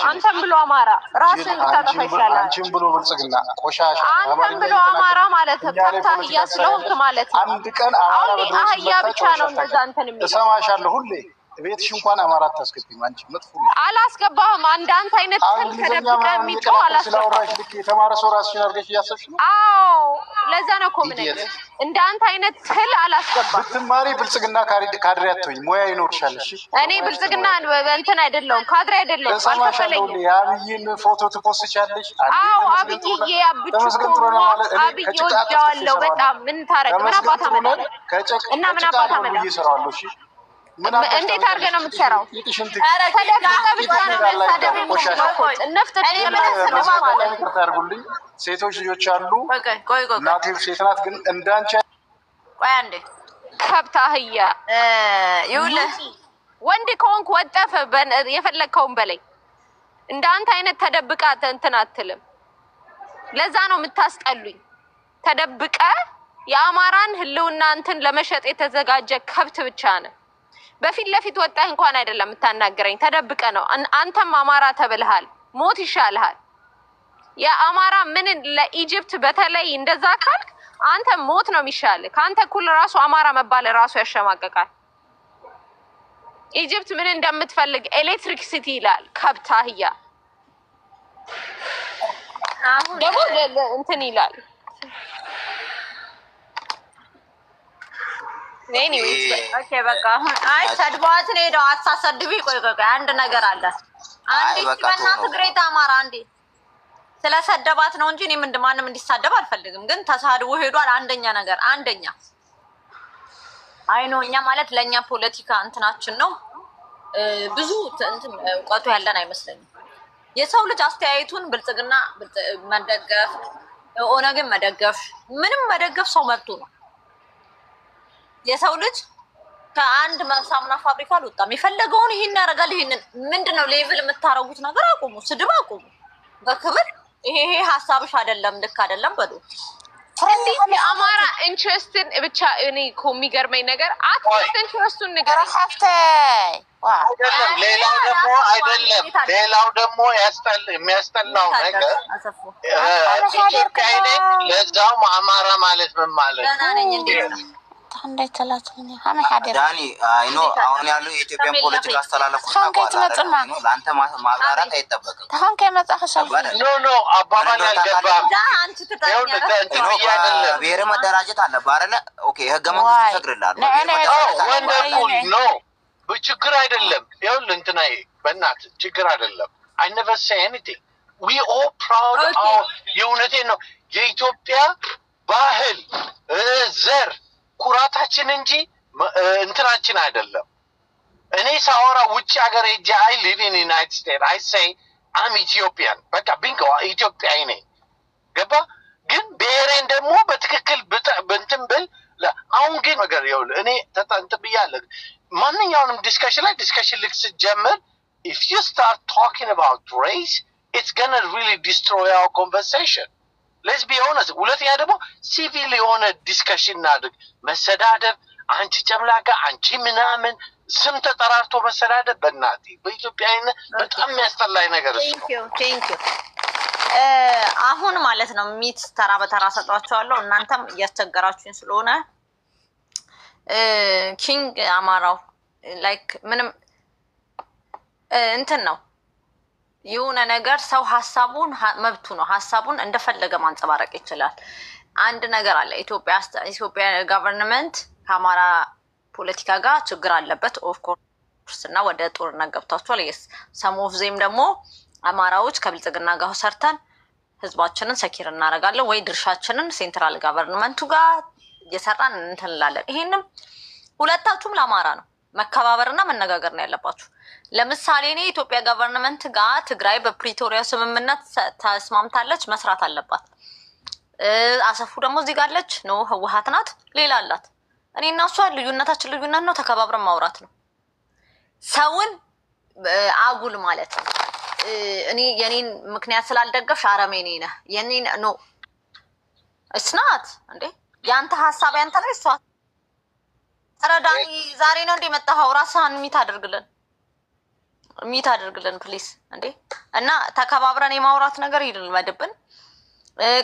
አንተም ብሎ አማራ ራስን ታጠፋ ይሻላል። አንቺም ብሎ ብልጽግና ቆሻሻ አንተም ብሎ አማራ ማለት ከብታ አህያ ስለሆንክ ማለት ነው። አንድ ቀን አማራ በድሮ አህያ ብቻ ነው እንደዛ እንትን የሚል እሰማሻለሁ ሁሌ ቤትሽ እንኳን አማራ አታስገቢም። አንቺ መጥፎ ነው። አላስገባህም። አንተ አይነት ስል ተደብቀ የሚጮህ አላስገባህም። ልክ የተማረ ሰው ራስሽን አድርገሽ እያሰብሽ ነው። አዎ ለዛ ነው እኮ ምን እንደ አንተ አይነት ስል አላስገባህም። ብትማሪ ብልጽግና ካድሬ አትሆኝ፣ ሙያ ይኖርሻል። እሺ እኔ ብልጽግና እንትን አይደለሁም፣ ካድሬ አይደለሁም። እሰማሻለሁ። የአብይን ፎቶ ትፖስቻለሽ። አዎ አብይዬ አብይ ወዳዋለሁ በጣም። ምን ታረግ ምን አባታ ማለት እና ምን አባታ ማለት ይሰራዋለሁ። እሺ እንዴት አድርገህ ነው የምትሰራው? ተደብቀህ ብቻ ነው መሳደብ ታርጉልኝ። ሴቶች ልጆች አሉ። እናቴ ሴት ናት፣ ግን እንዳንቺ ቆይ አንዴ ከብት አህያ ይኸውልህ ወንድ ከሆንክ ወጠፍ የፈለግከውን በላይ እንዳንተ አይነት ተደብቃ እንትን አትልም። ለዛ ነው የምታስጠሉኝ። ተደብቀ የአማራን ህልውና እንትን ለመሸጥ የተዘጋጀ ከብት ብቻ ነው። በፊት ለፊት ወጣህ እንኳን አይደለም የምታናገረኝ፣ ተደብቀ ነው። አንተም አማራ ተብልሃል፣ ሞት ይሻልሃል። የአማራ ምን ለኢጅፕት በተለይ እንደዛ ካልክ አንተ ሞት ነው የሚሻልህ። ከአንተ እኩል ራሱ አማራ መባል ራሱ ያሸማቀቃል። ኢጅፕት ምን እንደምትፈልግ ኤሌክትሪክሲቲ ይላል ከብት አህያ። ደግሞ እንትን ይላል። ኦኬ በቃ አይ ሰድቧት ነው ሄደው አሳሰድቢ። ቆይ አንድ ነገር አለ። አንዴ በእናትህ ግሬት አማራ አንዴ ስለሰደባት ነው እንጂ እኔ ማንም እንዲሳደብ አልፈልግም። ግን ተሳድቦ ሄዷል። አንደኛ አይኖ እኛ ማለት ለእኛ ፖለቲካ እንትናችን ነው ብዙ እንትን እውቀቱ ያለን አይመስለኝም። የሰው ልጅ አስተያየቱን ብልጽግና መደገፍ፣ ኦነግን መደገፍ፣ ምንም መደገፍ ሰው መብቱ ነው። የሰው ልጅ ከአንድ ሳሙና ፋብሪካ አልወጣም። የፈለገውን ይሄን ያደርጋል። ይሄንን ምንድነው ሌቭል የምታረጉት ነገር አቁሙ፣ ስድብ አቁሙ። በክብር ይሄ ሀሳብሽ አይደለም ልክ አይደለም በሉ። እንዴት የአማራ ኢንትረስትን ብቻ እኔ እኮ የሚገርመኝ ነገር አትሊስት ኢንትረስቱን ነገር አይደለም። ሌላው ደግሞ የሚያስጠላው ነገር ኢትዮጵያዊ ነኝ ለዛውም አማራ ማለት ምን ማለት ነው? ዳኒ አይኖ አሁን ያለው የኢትዮጵያን ፖለቲካ አስተላለፉ ለአንተ ማብራራት አይጠበቅም። ኖ አባባል አልገባም። ብሔር መደራጀት አለ ባረለ ኦኬ ህገ መንግስቱ ይፈቅድልሃል። ወንደርፉል ኖ ችግር አይደለም። ይኸውልህ እንትናዬ በእናትህ ችግር አይደለም። I never say anything. We all proud of የእውነቴን ነው የኢትዮጵያ ባህል ዘር ኩራታችን እንጂ እንትናችን አይደለም። እኔ ሳወራ ውጭ ሀገር ሄጄ አይ ሊቭ ኢን ዩናይትድ ስቴትስ አይ ሴይ አም ኢትዮጵያን በቃ ቢንጎ ኢትዮጵያዊ ነኝ። ገባ ግን ብሔሬን ደግሞ በትክክል እንትን ብል አሁን ግን ነገር ይኸውልህ እኔ እንትን ብያለሁ። ማንኛውንም ዲስከሽን ላይ ዲስከሽን ልክ ስትጀምር if you start talking about race it's gonna really destroy our conversation. Let's be honest. ሁለተኛ ደግሞ ሲቪል የሆነ ዲስከሽን እናድርግ። መሰዳደብ አንቺ ጨምላቃ አንቺ ምናምን ስም ተጠራርቶ መሰዳደብ በእናቴ በኢትዮጵያዊነት በጣም የሚያስጠላኝ ነገር እሱ ነው። ቴንክ ዩ አሁን ማለት ነው ሚት ተራ በተራ ሰጧቸዋለሁ። እናንተም እያስቸገራችሁኝ ስለሆነ ኪንግ አማራው ላይክ ምንም እንትን ነው የሆነ ነገር ሰው ሀሳቡን መብቱ ነው። ሀሳቡን እንደፈለገ ማንጸባረቅ ይችላል። አንድ ነገር አለ። ኢትዮጵያ ገቨርንመንት ከአማራ ፖለቲካ ጋር ችግር አለበት ኦፍኮርስ እና ወደ ጦርነት ገብቷቸዋል። ሰም ኦፍ ዜም ደግሞ አማራዎች ከብልጽግና ጋር ሰርተን ህዝባችንን ሰኪር እናደርጋለን ወይ ድርሻችንን ሴንትራል ገቨርንመንቱ ጋር እየሰራን እንትን እንላለን። ይሄንም ሁለታችሁም ለአማራ ነው። መከባበርና መነጋገር ነው ያለባችሁ። ለምሳሌ እኔ ኢትዮጵያ ገቨርንመንት ጋር ትግራይ በፕሪቶሪያ ስምምነት ተስማምታለች፣ መስራት አለባት። አሰፉ ደግሞ እዚህ ጋር አለች፣ ነው ህወሓት ናት፣ ሌላ አላት። እኔ እና እሷ ልዩነታችን ልዩነት ነው፣ ተከባብረን ማውራት ነው። ሰውን አጉል ማለት ነው። እኔ የኔን ምክንያት ስላልደገፍሽ አረመኔ ነህ የኔን ኖ እስናት እንዴ ያንተ ሐሳብ ያንተ ላይ እሷ ተረዳኒ። ዛሬ ነው እንደ መጣኸው ራስህን ሚት አድርግልን ፕሊስ እንዴ። እና ተከባብረን የማውራት ነገር ይልመድብን።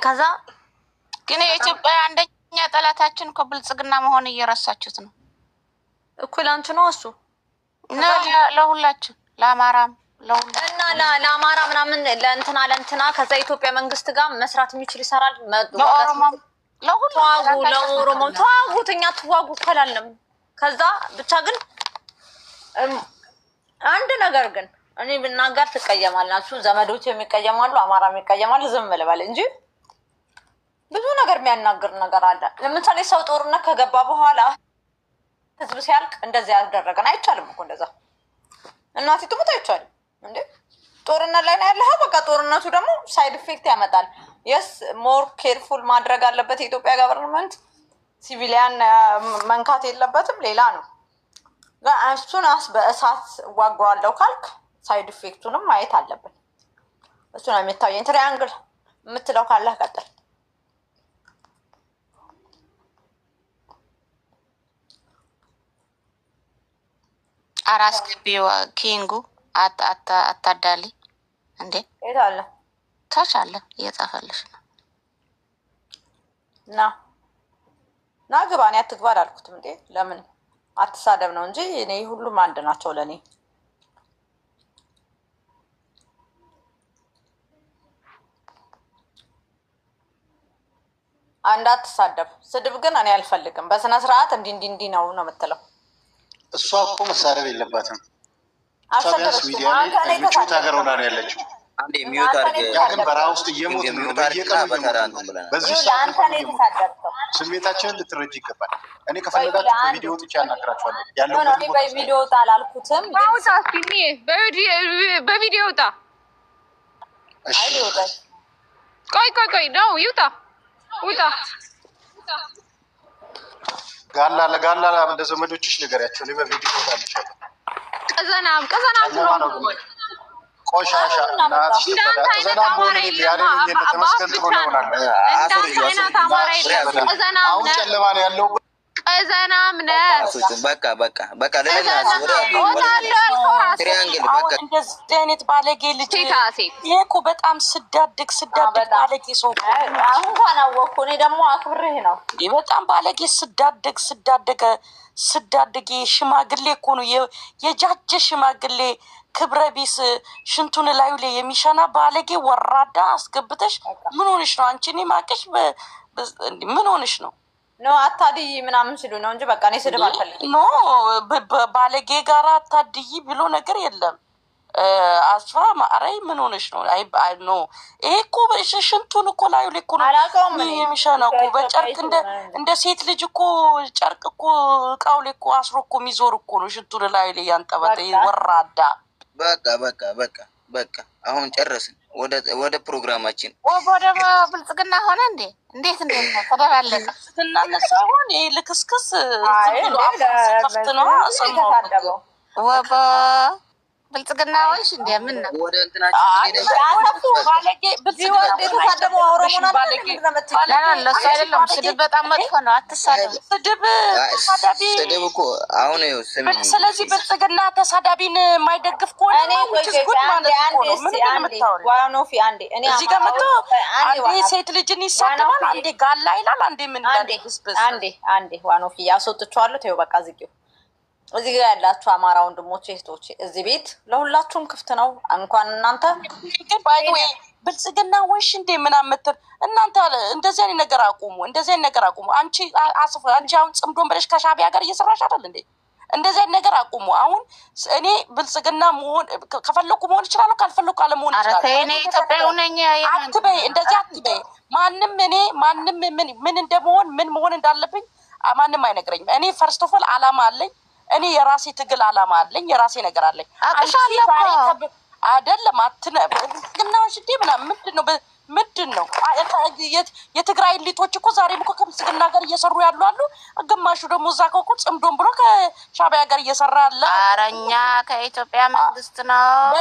ከዛ ግን የኢትዮጵያ አንደኛ ጠላታችን እኮ ብልጽግና መሆን እየረሳችሁት ነው። እኩል አንቺ ነው እሱ ለሁላችን ለአማራም እና ለአማራ ምናምን ለእንትና ከዛ ኢትዮጵያ መንግስት ጋር መስራት የሚችል ይሰራል። ለኦሮሞ ተዋጉት፣ እኛ ተዋጉ ከላለም። ከዛ ብቻ ግን አንድ ነገር ግን እኔ ብናገር ትቀየማላችሁ፣ ዘመዶች የሚቀየማሉ፣ አማራ የሚቀየማሉ። ዝም ልበል እንጂ ብዙ ነገር የሚያናግር ነገር አለ። ለምሳሌ ሰው ጦርነት ከገባ በኋላ ህዝብ ሲያልቅ እንደዚህ ያደረገን አይቻልም እኮ እንደዛ እናቴ ትሙት አይቻልም እንዴ። ጦርነት ላይ ነው ያለው። በቃ ጦርነቱ ደግሞ ሳይድ ኢፌክት ያመጣል። የስ ሞር ኬርፉል ማድረግ አለበት የኢትዮጵያ ገቨርንመንት። ሲቪሊያን መንካት የለበትም። ሌላ ነው እሱን በእሳት ዋጓዋለሁ ካልክ ሳይድ ኢፌክቱንም ማየት አለብን። እሱ ነው የሚታየኝ። ትሪያንግል የምትለው ካለህ ቀጥል። አራስ ገቢው ኪንጉ አታዳሊ እንዴ የት አለ? ታች አለ እየጻፈልሽ ነው። ና ግባ። እኔ አትግባ አላልኩትም እንዴ። ለምን አትሳደብ ነው እንጂ እኔ ሁሉም አንድ ናቸው ለኔ። አንድ አትሳደብ። ስድብ ግን እኔ አልፈልግም። በስነ ስርዓት እንዲህ ነው የምትለው። እሷ እኮ መሳደብ የለባትም። ቢያንስ ሚዲያ ላይ ምቾት ሀገር ሆና ነው ያለችው። አንዴ ሚዩት አድርገ ያ ግን በረሃ ውስጥ እየሞት ነው። በዚህ ሰዓት ስሜታችንን ልትረጅ ይገባል። እኔ ከፈለጋችሁ በቪዲዮ ወጥቼ ያናግራችኋለሁ። ያለው በቪዲዮ ወጣ አላልኩትም። በቪዲዮ ወጣ። እሺ ቆይ ነው ይውጣ። ጋላ ለጋላ ለዘመዶችሽ ንገሪያቸው። እኔ በቪዲዮ ወጣልሻለሁ። ቀዘናም ቆሻሻ እናትሽ ቀዘናም ሆነ ያለኝ ተመስገን ጥሩ ነው ይሆናል። አሁን ጨለማ ነው ያለው። ቀዘናም በቃ ለለና ትሪያንግል በቃ እንደዚህ አይነት ባለጌ ልጅ ይሄ እኮ በጣም ስዳድግ ባለጌ ሰው አሁን እንኳን አወኩ። እኔ ደግሞ አክብሬህ ነው። በጣም ባለጌ ስዳድግ ሽማግሌ እኮ ነው የጃጀ ሽማግሌ ክብረ ቢስ ሽንቱን ላዩ ላይ የሚሸና ባለጌ ወራዳ አስገብተሽ ምን ሆነሽ ነው አንቺ? እኔ ማቀሽ ምን ሆነሽ ነው? ኖ አታድይ ምናምን ሲሉ ነው እንጂ በቃ እኔ ስድብ አልፈልግም። ኖ ባለጌ ጋር አታድይ ብሎ ነገር የለም። አስፋ ማረይ ምን ሆነሽ ነው? አይ ኖ ይሄ እኮ ሽንቱን እኮ ላዩ ላይ እኮ ነው የሚሸናው እኮ በጨርቅ እንደ ሴት ልጅ እኮ ጨርቅ እኮ እቃው ላይ እኮ አስሮ እኮ የሚዞር እኮ ነው ሽንቱን ላዩ ላይ ያንጠበጠ ወራዳ። በቃ አሁን ጨረስን። ወደ ፕሮግራማችን ወደ ብልጽግና ሆነ እንዴ? እንዴት ነው ተደባለቀ? እናነሳ ሆነ ልክስክስ ዝም ብሎ ከፍት ነው ሰማው ወባ ብልጽግና ወይስ እንደምን ነው? ወደ እንትናችን ስድብ በጣም መጥፎ ነው። አትሳደብ። ስድብ እኮ አሁን ስለዚህ ብልጽግና ተሳዳቢን የማይደግፍ ከሆነ እዚህ ጋር መጥቶ አንዴ ሴት ልጅን ይሳደባል፣ አንዴ ጋላ ይላል፣ አንዴ ምን ይላል። አንዴ ዋኖፊ ያስወጥቼዋለሁ። ተይው በቃ ዝጊው። እዚህ ጋር ያላችሁ አማራ ወንድሞቼ እህቶቼ እዚህ ቤት ለሁላችሁም ክፍት ነው። እንኳን እናንተ ብልጽግና ወይሽ እንዴ ምናምን ምትል እናንተ እንደዚህ አይነት ነገር አቁሙ። አንቺ አሁን ጽምዶን ብለሽ ከሻዕቢያ ጋር እየሰራሽ አይደል እንዴ? እንደዚህ አይነት ነገር አቁሙ። አሁን እኔ ብልጽግና መሆን ከፈለኩ መሆን እችላለሁ፣ ካልፈለኩ አለመሆን እችላለሁ። እኔ ኢትዮጵያዊ ነኝ አትበይ፣ እንደዚህ አትበይ። ማንም ምን እንደመሆን ምን መሆን እንዳለብኝ ማንም አይነግረኝም። እኔ ፈርስት ኦፍ ኦል አላማ አለኝ። እኔ የራሴ ትግል አላማ አለኝ፣ የራሴ ነገር አለኝ። አይደለም ብልጽግናዎች እንዴ ምንድን ነው የትግራይ ሊቶች እኮ ዛሬም እኮ ከብልጽግና ጋር እየሰሩ ያሉ አሉ። ግማሹ ደግሞ እዛ እኮ ጽምዶን ብሎ ከሻዕቢያ ጋር እየሰራ ያለ አረኛ ከኢትዮጵያ መንግስት ነው።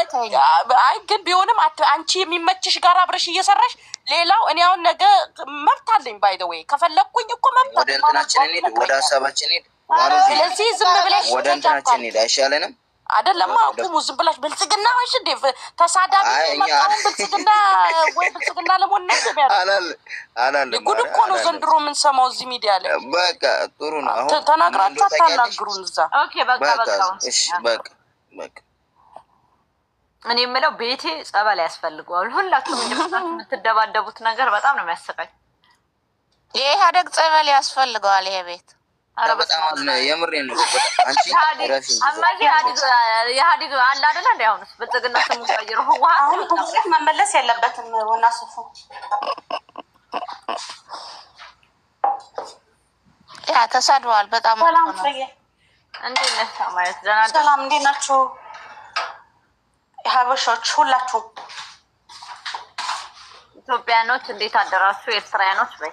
አይ ግን ቢሆንም አንቺ የሚመችሽ ጋር አብረሽ እየሰራሽ ሌላው እኔ አሁን ነገ መብት አለኝ ባይ ዘ ወይ ከፈለኩኝ እኮ መብት ወደ እንትናችን እንሂድ፣ ወደ ሀሳባችን እንሂድ። ስለዚህ ዝም ብለሽ ወደ እንትናችን እንሂድ አይሻለንም? አይደለም አቁሙ፣ ዝም ብላሽ ብልጽግና ወይሽ እንደ ተሳዳቢ መጣው ብልጽግና ወይ ብልጽግና ለሞን ነው ያለው። ጉድ እኮ ነው ዘንድሮ ምን ሰማው እዚህ ሚዲያ ላይ። በቃ ጥሩ ነው። አሁን ተናግራችሁ አታናግሩን እዛ። ኦኬ በቃ እሺ በቃ እኔ የምለው ቤቴ ጸበል ያስፈልገዋል። ሁላችሁም እንደምታችሁ የምትደባደቡት ነገር በጣም ነው የሚያሰቃኝ። የኢህአዴግ ጸበል ያስፈልገዋል ይሄ ቤት። አረ በጣም የምሬን ነው። አንቺ ኢህአዴግ አለ አይደል እንዴ? አሁንስ ብልጽግና ስሙ ቀይሮ አሁን ፕሮጀክት መመለስ የለበትም። ወና ሱፉ ያ ተሳድዋል በጣም ሰላም ፍሬ እንዴት ነሽ? ማለት ደህና ሰላም እንዴት ናችሁ? ሀበሾች ሁላችሁ ኢትዮጵያኖች እንዴት አደራችሁ? ኤርትራያኖች በይ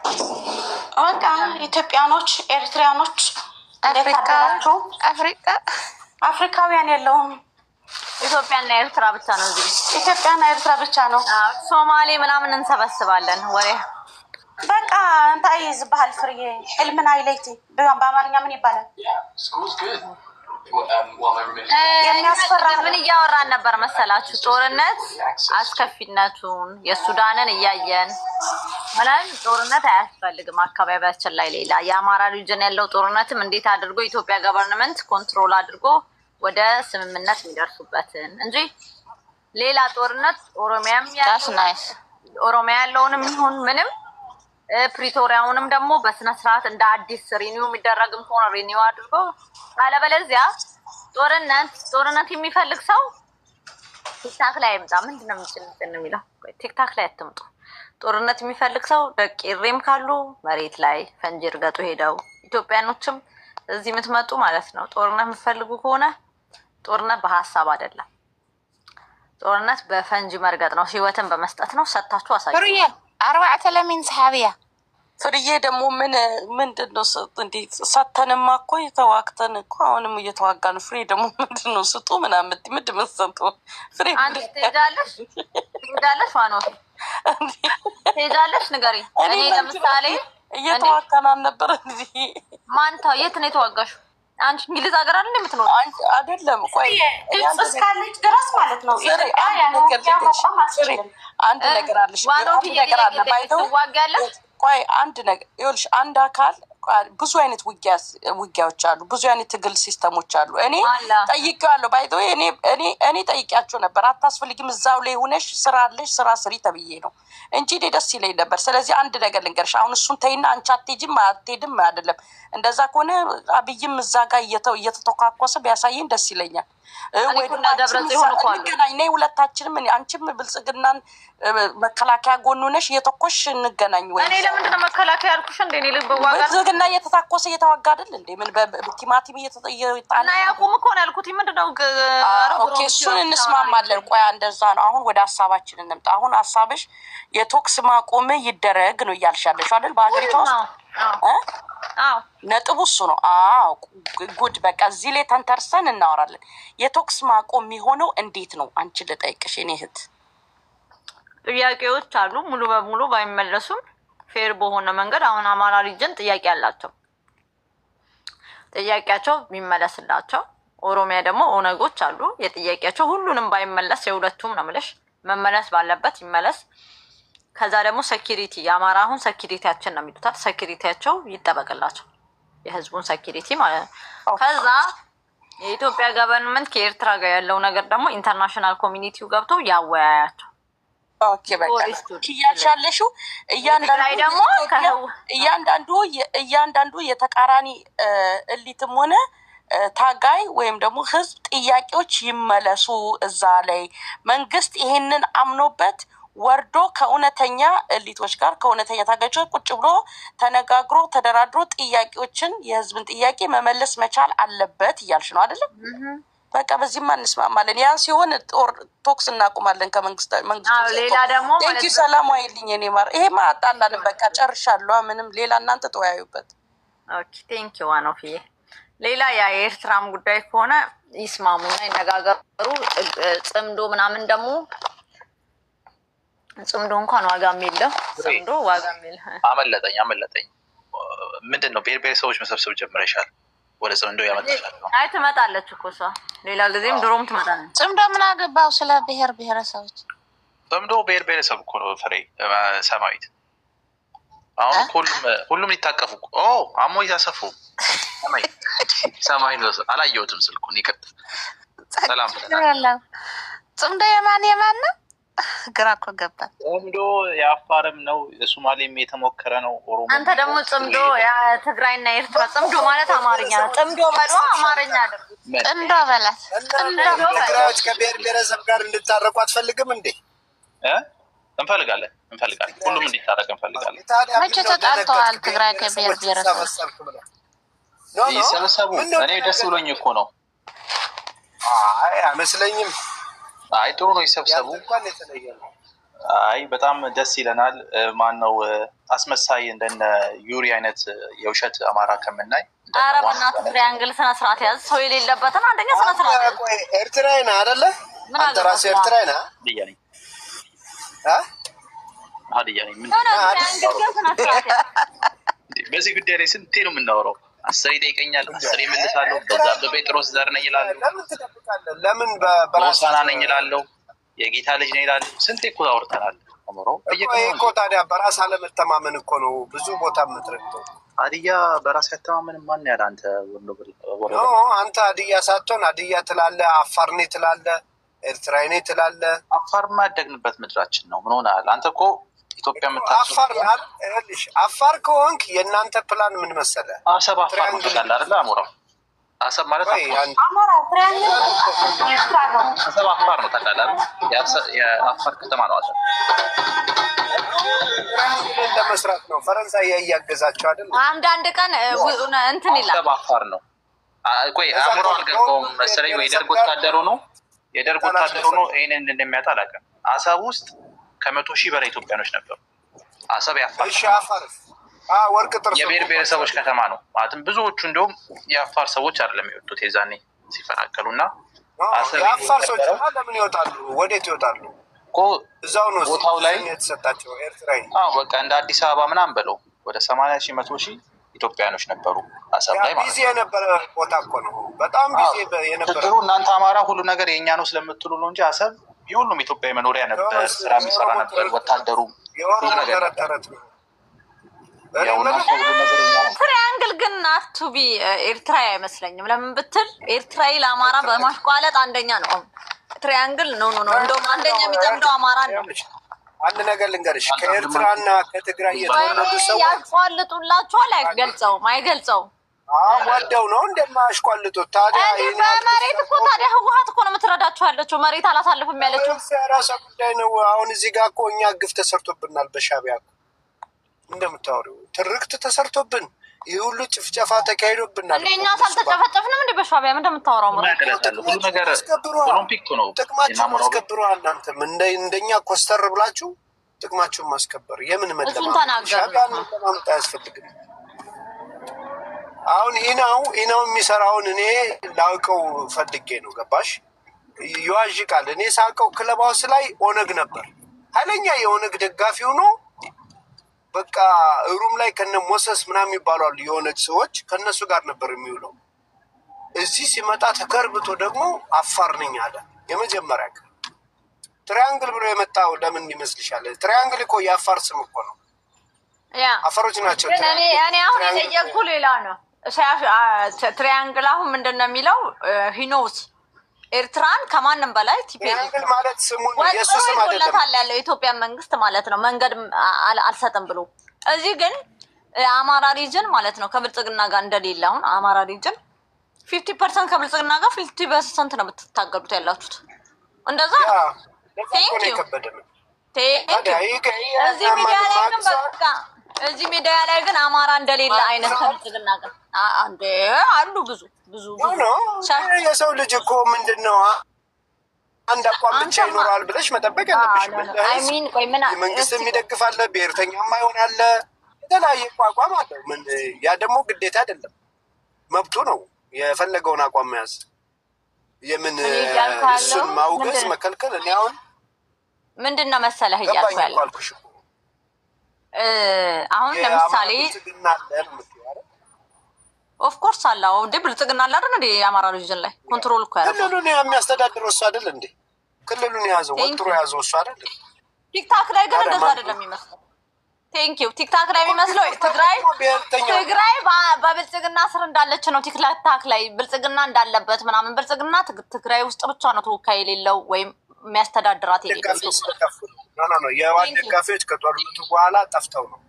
በቃ ኢትዮጵያኖች ኤርትራያኖች አፍሪካውያን የለውም። ኢትዮጵያና ኤርትራ ብቻ ነው እዚህ። ኢትዮጵያና ኤርትራ ብቻ ነው። ሶማሌ ምናምን እንሰበስባለን ወሬ በቃ እንታይ ዝባል ፍሬ ሕልምና ይለይቲ በአማርኛ ምን ይባላል? ምን እያወራን ነበር መሰላችሁ? ጦርነት አስከፊነቱን የሱዳንን እያየን ምናምን ጦርነት አያስፈልግም አካባቢያችን ላይ ሌላ የአማራ ሪጅን ያለው ጦርነትም እንዴት አድርጎ ኢትዮጵያ ገቨርንመንት ኮንትሮል አድርጎ ወደ ስምምነት የሚደርሱበትን እንጂ ሌላ ጦርነት ኦሮሚያ ያለውንም ይሁን ምንም ፕሪቶሪያውንም ደግሞ በስነ ስርዓት እንደ አዲስ ሪኒው የሚደረግም ከሆነ ሪኒው አድርጎ አለበለዚያ ጦርነት የሚፈልግ ሰው ቲክታክ ላይ አይምጣ። ምንድነው የምጭንጭን የሚለው? ቲክታክ ላይ አትምጡ። ጦርነት የሚፈልግ ሰው ደቂሬም ካሉ መሬት ላይ ፈንጂ እርገጡ ሄደው ኢትዮጵያኖችም እዚህ የምትመጡ ማለት ነው። ጦርነት የምትፈልጉ ከሆነ ጦርነት በሀሳብ አይደለም። ጦርነት በፈንጂ መርገጥ ነው፣ ህይወትን በመስጠት ነው። ሰጣችሁ አሳዩ። ፍርዬ 4 ለሚን ሰሃቢያ ፍርዬ ደግሞ ምንድነው እንዴት ሰተንማ እኮ የተዋክተን እኮ አሁንም እየተዋጋን። ፍሬ ደግሞ ምንድነው ስጡ ምናምን ምንድነው ሰጡ? ፍሬ አንቺ ትሄዳለሽ ዋኖት ትሄዳለሽ ንገሪ። እኔ ለምሳሌ እየተዋጋን አልነበረ እንዴ? ማንታው የት ነው የተዋጋሽው? አንቺ እንግሊዝ ሀገር አይደል የምትኖር? አይደለም። ቆይ ግብጽ እስካለች ድረስ ማለት ነው። አንድ ነገር አለሽ። አንድ ነገር አለ ባይተው ቆይ አንድ ነገር ይኸውልሽ፣ አንድ አካል ብዙ አይነት ውጊያዎች አሉ፣ ብዙ አይነት ትግል ሲስተሞች አሉ። እኔ ጠይቄዋለሁ ባይተው እኔ ጠይቄያቸው ነበር። አታስፈልጊም እዛው ላይ ሆነሽ ስራ አለሽ ስራ ስሪ ተብዬ ነው እንጂ እኔ ደስ ይለኝ ነበር። ስለዚህ አንድ ነገር ልንገርሽ፣ አሁን እሱን ተይና አንቺ አትሄጂም አይደለም። እንደዛ ከሆነ አብይም እዛ ጋር እየተተኳኮሰ ቢያሳየኝ ደስ ይለኛል። ነይ ሁለታችንም አንቺም ብልጽግናን መከላከያ ጎኑ ነሽ እየተኮሽ እንገናኝ። ወይ እኔ ለምንድን ነው መከላከያ ያልኩሽ? እንደ እኔ ልብ ዋጋ ብልጽግና እየተታኮሰ እየተዋጋ አይደል እንዴ? ምን በቲማቲም እየተጣለ እና ያቁም እኮ ነው ያልኩት። ምንድን ነው? ኦኬ እሱን እንስማማለን። ቆይ እንደዛ ነው። አሁን ወደ ሀሳባችን እንምጣ። አሁን ሀሳብሽ የቶክስ ማቆም ይደረግ ነው እያልሻለሽ አይደል? በሀገሪቷ ውስጥ ነጥቡ እሱ ነው። ጉድ በቃ እዚህ ላይ ተንተርሰን እናወራለን። የቶክስ ማቆም የሚሆነው እንዴት ነው? አንቺን ልጠይቅሽ የኔ እህት። ጥያቄዎች አሉ ሙሉ በሙሉ ባይመለሱም ፌር በሆነ መንገድ አሁን አማራ ሪጅን ጥያቄ አላቸው። ጥያቄያቸው የሚመለስላቸው፣ ኦሮሚያ ደግሞ ኦነጎች አሉ የጥያቄያቸው ሁሉንም ባይመለስ የሁለቱም ነው የምልሽ መመለስ ባለበት ይመለስ። ከዛ ደግሞ ሴኪሪቲ የአማራ አሁን ሴኪሪቲያችን ነው የሚሉታል። ሴኪሪቲያቸው ይጠበቅላቸው፣ የህዝቡን ሴኪሪቲ ማለት ነው። ከዛ የኢትዮጵያ ገቨርንመንት ከኤርትራ ጋር ያለው ነገር ደግሞ ኢንተርናሽናል ኮሚኒቲው ገብቶ ያወያያቸው። ኦኬ በቃ ያሻለሹ እያንዳንዱ የተቃራኒ እሊትም ሆነ ታጋይ ወይም ደግሞ ህዝብ ጥያቄዎች ይመለሱ። እዛ ላይ መንግስት ይሄንን አምኖበት ወርዶ ከእውነተኛ እሊቶች ጋር ከእውነተኛ ታጋዮች ቁጭ ብሎ ተነጋግሮ ተደራድሮ ጥያቄዎችን የህዝብን ጥያቄ መመለስ መቻል አለበት እያልሽ ነው አይደለም? በቃ በዚህማ እንስማማለን። ያን ሲሆን ቶክስ እናቁማለን ከመንግስት ሌላ ደግሞ ቴንኪ ሰላም ዋይልኝ እኔ ማር ይሄማ አጣላንም። በቃ ጨርሻለሁ። ምንም ሌላ እናንተ ተወያዩበት። ኦኬ ቴንኪ ዋኖፍዬ። ሌላ የኤርትራም ጉዳይ ከሆነ ይስማሙና ይነጋገሩ። ጽምዶ ምናምን ደግሞ ጽምዶ እንኳን ዋጋ የሚለው ጽምዶ ዋጋ የሚል አመለጠኝ። ምንድን ነው ብሔረሰቦች መሰብሰብ ጀምረሻል? ወደ ጽምዶ ያመጣሻል ነው? አይ ትመጣለች እኮ እሷ ሌላ ጊዜም ድሮም ትመጣለች። ጽምዶ ምን አገባው ስለ ብሔረሰቦች? ጽምዶ ብሔረሰብ እኮ ነው ፍሬ ሰማዊት። አሁን ሁሉም ሊታቀፉ አሞ ይታሰፉ ሰማይ ነው። አላየሁትም ስልኩን ይቀጥ ሰላም ጽምዶ የማን ነው? ግራ እኮ ገባ። ጽምዶ የአፋርም ነው የሶማሌም የተሞከረ ነው። ኦሮሞ አንተ ደግሞ ጽምዶ የትግራይና ኤርትራ ጽምዶ ማለት አማርኛ ነው። ጽምዶ በሏ አማርኛ አይደል? ጽምዶ በላት። ትግራዮች ከብሔር ብሔረሰብ ጋር እንድታረቁ አትፈልግም እንዴ? እንፈልጋለን። ሁሉም እንዲታረቅ እንፈልጋለን። መቼ ተጣልተዋል ትግራይ ከብሔር ብሔረሰብ? ይሰበሰቡ። እኔ ደስ ብሎኝ እኮ ነው። አይ አይመስለኝም። አይ ጥሩ ነው ይሰብሰቡ። አይ በጣም ደስ ይለናል። ማን ነው አስመሳይ እንደነ ዩሪ አይነት የውሸት አማራ ከምናይ ኧረ በእናትህ ትሪያንግል ስነ ስርዓት ያዝ። ሰው የሌለበትን አንደኛ ስነ ስርዓት ያዝ። ኤርትራዊ ነህ አይደለ? አንተ ራስህ ኤርትራዊ ነህ? ሀዲያ ነኝ። በዚህ ጉዳይ ላይ ስንቴ ነው የምናወራው? 10 ይጠይቀኛል፣ 10 ይመልሳለሁ። በዛ በጴጥሮስ ዘር ነኝ እላለሁ። ለምን ትደብቃለህ? ለምን በሆሳና ነኝ እላለሁ። የጌታ ልጅ ነኝ እላለሁ። ስንቴ እኮ አውርተናል። እኮ ታዲያ በራስ አለመተማመን እኮ ነው ብዙ ቦታ የምትረግጠው። ሀዲያ በራስ ያተማመንም ማን ያለ አንተ አንተ ሀዲያ ሳትሆን ሀዲያ ትላለህ፣ አፋር ነኝ ትላለህ፣ ኤርትራዊ ነኝ ትላለህ። አፋር ማያደግንበት ምድራችን ነው። ምን ሆነሃል አንተ? እኮ ኢትዮጵያ አፋር ከሆንክ የእናንተ ፕላን ምን መሰለህ? አሰብ አፋር ነው ታውቃለህ አይደለ? አሞራው አሰብ ማለት አሰብ አፋር ነው ታውቃለህ? የአፋር ከተማ ነው አሰብ። ለመስራት ነው ፈረንሳይ እያገዛቸው አይደል? አንዳንድ ቀን እንትን ይላል። አሰብ አፋር ነው። ቆይ አሞራው አልገባውም መሰለኝ። ወይ የደርግ ወታደሩ ነው ይሄንን እንደሚያጣ አላውቅም። አሰብ ውስጥ ከ100,000 በላይ ኢትዮጵያኖች ነበሩ። አሰብ ያፋር ወርቅ ጥርስ የብሔር ብሔረሰቦች ከተማ ነው ማለትም ብዙዎቹ እንደውም የአፋር ሰዎች አይደለም የወጡት የዛኔ ሲፈናቀሉ እና የአፋር ሰዎች ለምን ይወጣሉ? ወዴት ይወጣሉ? እዛው ነው ቦታው ላይ የተሰጣቸው ኤርትራዊ። በቃ እንደ አዲስ አበባ ምናምን በለው ወደ 80,000 100,000 ኢትዮጵያኖች ነበሩ አሰብ ላይ ማለት ቢዚ የነበረ ቦታ እኮ ነው። በጣም ቢዚ የነበረ ችግሩ እናንተ አማራ ሁሉ ነገር የእኛ ነው ስለምትሉ ነው እንጂ አሰብ የሁሉም ኢትዮጵያዊ መኖሪያ ነበር። ስራ የሚሰራ ነበር። ወታደሩ ብዙ ነገር ትሪያንግል ግን ናቱ ቢ ኤርትራዊ አይመስለኝም። ለምን ብትል ኤርትራዊ ለአማራ በማሽቋለጥ አንደኛ ነው። ትሪያንግል ኖ እንደውም አንደኛ የሚጠምደው አማራ ነው። አንድ ነገር ልንገርሽ፣ ከኤርትራና ከትግራይ የተወለዱ ሰዎች ያሽቋልጡላቸዋል። አይገልጸውም ወደው ነው እንደማያሽቋልጡት። ታዲያ በመሬት እኮ ታዲያ ህወሓት እኮ ነው የምትረዳቸው ያለችው። መሬት አላሳልፍም ያለችው የራሷ ጉዳይ ነው። አሁን እዚህ ጋር እኮ እኛ ግፍ ተሰርቶብናል በሻዕቢያ እኮ እንደምታወሪው ትርክት ተሰርቶብን ይህ ሁሉ ጭፍጨፋ ተካሂዶብናል። እኛ ሳልተጨፈጨፍንም እንደ በሻዕቢያ እንደምታወራው ሁሉ ነገር ኦሎምፒክ ነው። ጥቅማችሁን ማስከብሩ እናንተም እንደኛ ኮስተር ብላችሁ ጥቅማችሁን ማስከበር የምን ሻዕቢያን ለማምጣት አያስፈልግም። አሁን ኢናው የሚሰራውን እኔ ላውቀው ፈልጌ ነው። ገባሽ? ይዋዥቃል። እኔ ሳውቀው ክለብ ሃውስ ላይ ኦነግ ነበር። ኃይለኛ የኦነግ ደጋፊ ሆኖ በቃ ሩም ላይ ከነ ሞሰስ ምናምን ይባላሉ የኦነግ ሰዎች ከነሱ ጋር ነበር የሚውለው። እዚህ ሲመጣ ተከርብቶ ደግሞ አፋር ነኝ አለ። የመጀመሪያ ትሪያንግል ብሎ የመጣው ለምን ይመስልሻል? ትሪያንግል እኮ የአፋር ስም እኮ ነው። አፋሮች ናቸው። እኔ አሁን የጠየቅኩ ሌላ ነው። ትሪያንግል አሁን ምንድን ነው የሚለው? ሂኖስ ኤርትራን ከማንም በላይ ትሪያንግል ማለት ስሙን የሱ ስም አይደለም ያለው የኢትዮጵያ መንግስት ማለት ነው። መንገድ አልሰጥም ብሎ እዚህ ግን አማራ ሪጅን ማለት ነው ከብልጽግና ጋር እንደሌለ አሁን አማራ ሪጅን 50% ከብልጽግና ጋር 50% ነው የምትታገዱት ያላችሁት። እንደዛ እዚህ ሚዲያ ላይ ግን አማራ እንደሌለ አይነት ከምጽግና ጋር አንዴ አሉ ብዙ የሰው ልጅ እኮ ምንድነው አንድ አቋም ብቻ ይኖራል ብለሽ መጠበቅ ያለብሽ። መንግስት የሚደግፋለ ብሔርተኛማ ይሆናል የተለያየ አቋም አለው። ምን ያ ደግሞ ግዴታ አይደለም መብቱ ነው የፈለገውን አቋም መያዝ። የምን እሱን ማውገዝ መከልከል እኔ አሁን ምንድነው መሰለህ እያልኩ ያለው አሁን ለምሳሌ ኦፍ ኮርስ አለው እንደ ብልጽግና አለ አይደል እንዴ የአማራ ሪጅን ላይ ኮንትሮል እኮ ያለው ክልሉን የሚያስተዳድረው እሱ አይደል እንዴ? ክልሉን ያዘው ወጥሮ ያዘው እሱ አይደል? ቲክታክ ላይ ግን እንደዛ አይደለም የሚመስለው። ቴንክ ዩ ቲክታክ ላይ የሚመስለው ትግራይ በብልጽግና ስር እንዳለች ነው። ቲክታክ ላይ ብልጽግና እንዳለበት ምናምን ብልጽግና ትግራይ ውስጥ ብቻ ነው ተወካይ የሌለው ወይም የሚያስተዳድራት የሌለው። ኖ የዋን ደጋፊዎች ከጦርነቱ በኋላ ጠፍተው ነው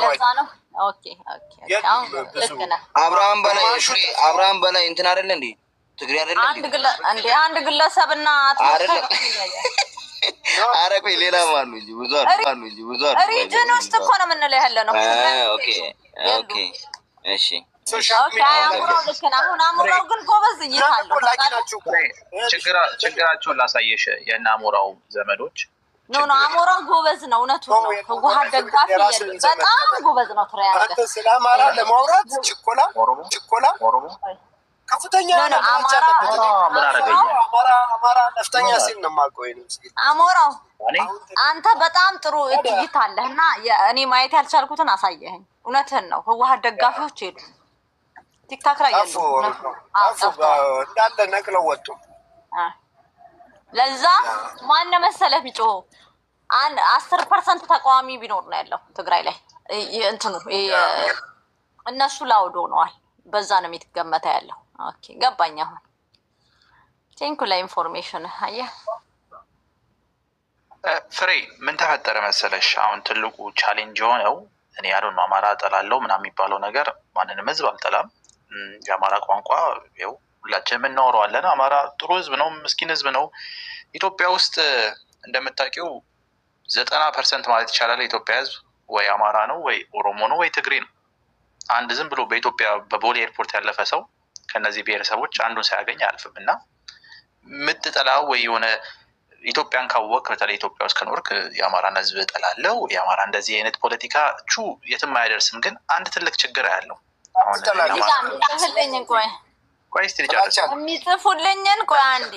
ለዛ ነው። ኦኬ አብርሃም በላይ እንትን አይደለ እንዴ? ትግሬ አይደለ እንዴ? አንድ ግለሰብና ኧረ ቆይ ሌላ ማኑ እንጂ ብዙ ሪጅን ውስጥ እኮ ነው የምንለው ያለ ነው። ኦኬ እሺ አሞራው ግን ጎበዝ እይታለሁ። ችግራቸውን ላሳየሽ የእነ አሞራው ዘመዶች ኖ አሞራው ጎበዝ ነው። እውነቱን ነው። ህወሓት ደጋፊ በጣም ጎበዝ ነው። አንተ ስለ አማራ ለማውራት ችኮላ ከፍተኛ አማራ ነፍጠኛ ሲል ነው የማውቀው። አሞራው አንተ በጣም ጥሩ እይታ አለህ እና እኔ ማየት ያልቻልኩትን አሳየኸኝ። እውነትህን ነው። ህወሓት ደጋፊዎች ሄዱ ቲክታክ ላይ ያሉ እንዳለ ነቅለው ወጡ። ለዛ ማን መሰለህ ቢጮህ 10% ተቃዋሚ ቢኖር ነው ያለው ትግራይ ላይ እንትኑ እነሱ ላውዶ ነዋል። በዛ ነው የሚትገመታ ያለው። ኦኬ ገባኝ። አሁን ቴንኩ ላይ ኢንፎርሜሽን አየህ። ፍሬ ምን ተፈጠረ መሰለሽ? አሁን ትልቁ ቻሌንጅ የሆነው እኔ ያለው አማራ ጠላለው ምናምን የሚባለው ነገር ማንንም ህዝብ አልጠላም። የአማራ ቋንቋ ይኸው ሁላችንም እናወራዋለን። አማራ ጥሩ ህዝብ ነው፣ ምስኪን ህዝብ ነው። ኢትዮጵያ ውስጥ እንደምታውቂው 90% ማለት ይቻላል የኢትዮጵያ ህዝብ ወይ አማራ ነው ወይ ኦሮሞ ነው ወይ ትግሬ ነው። አንድ ዝም ብሎ በኢትዮጵያ በቦሌ ኤርፖርት ያለፈ ሰው ከነዚህ ብሔረሰቦች አንዱን ሳያገኝ አያልፍም። እና ምትጠላው ወይ የሆነ ኢትዮጵያን ካወቅ በተለይ ኢትዮጵያ ውስጥ ከኖርክ የአማራን ህዝብ እጠላለሁ የአማራ እንደዚህ አይነት ፖለቲካ የትም አያደርስም። ግን አንድ ትልቅ ችግር ያለው የሚጽፉልኝን ቆይ አንዴ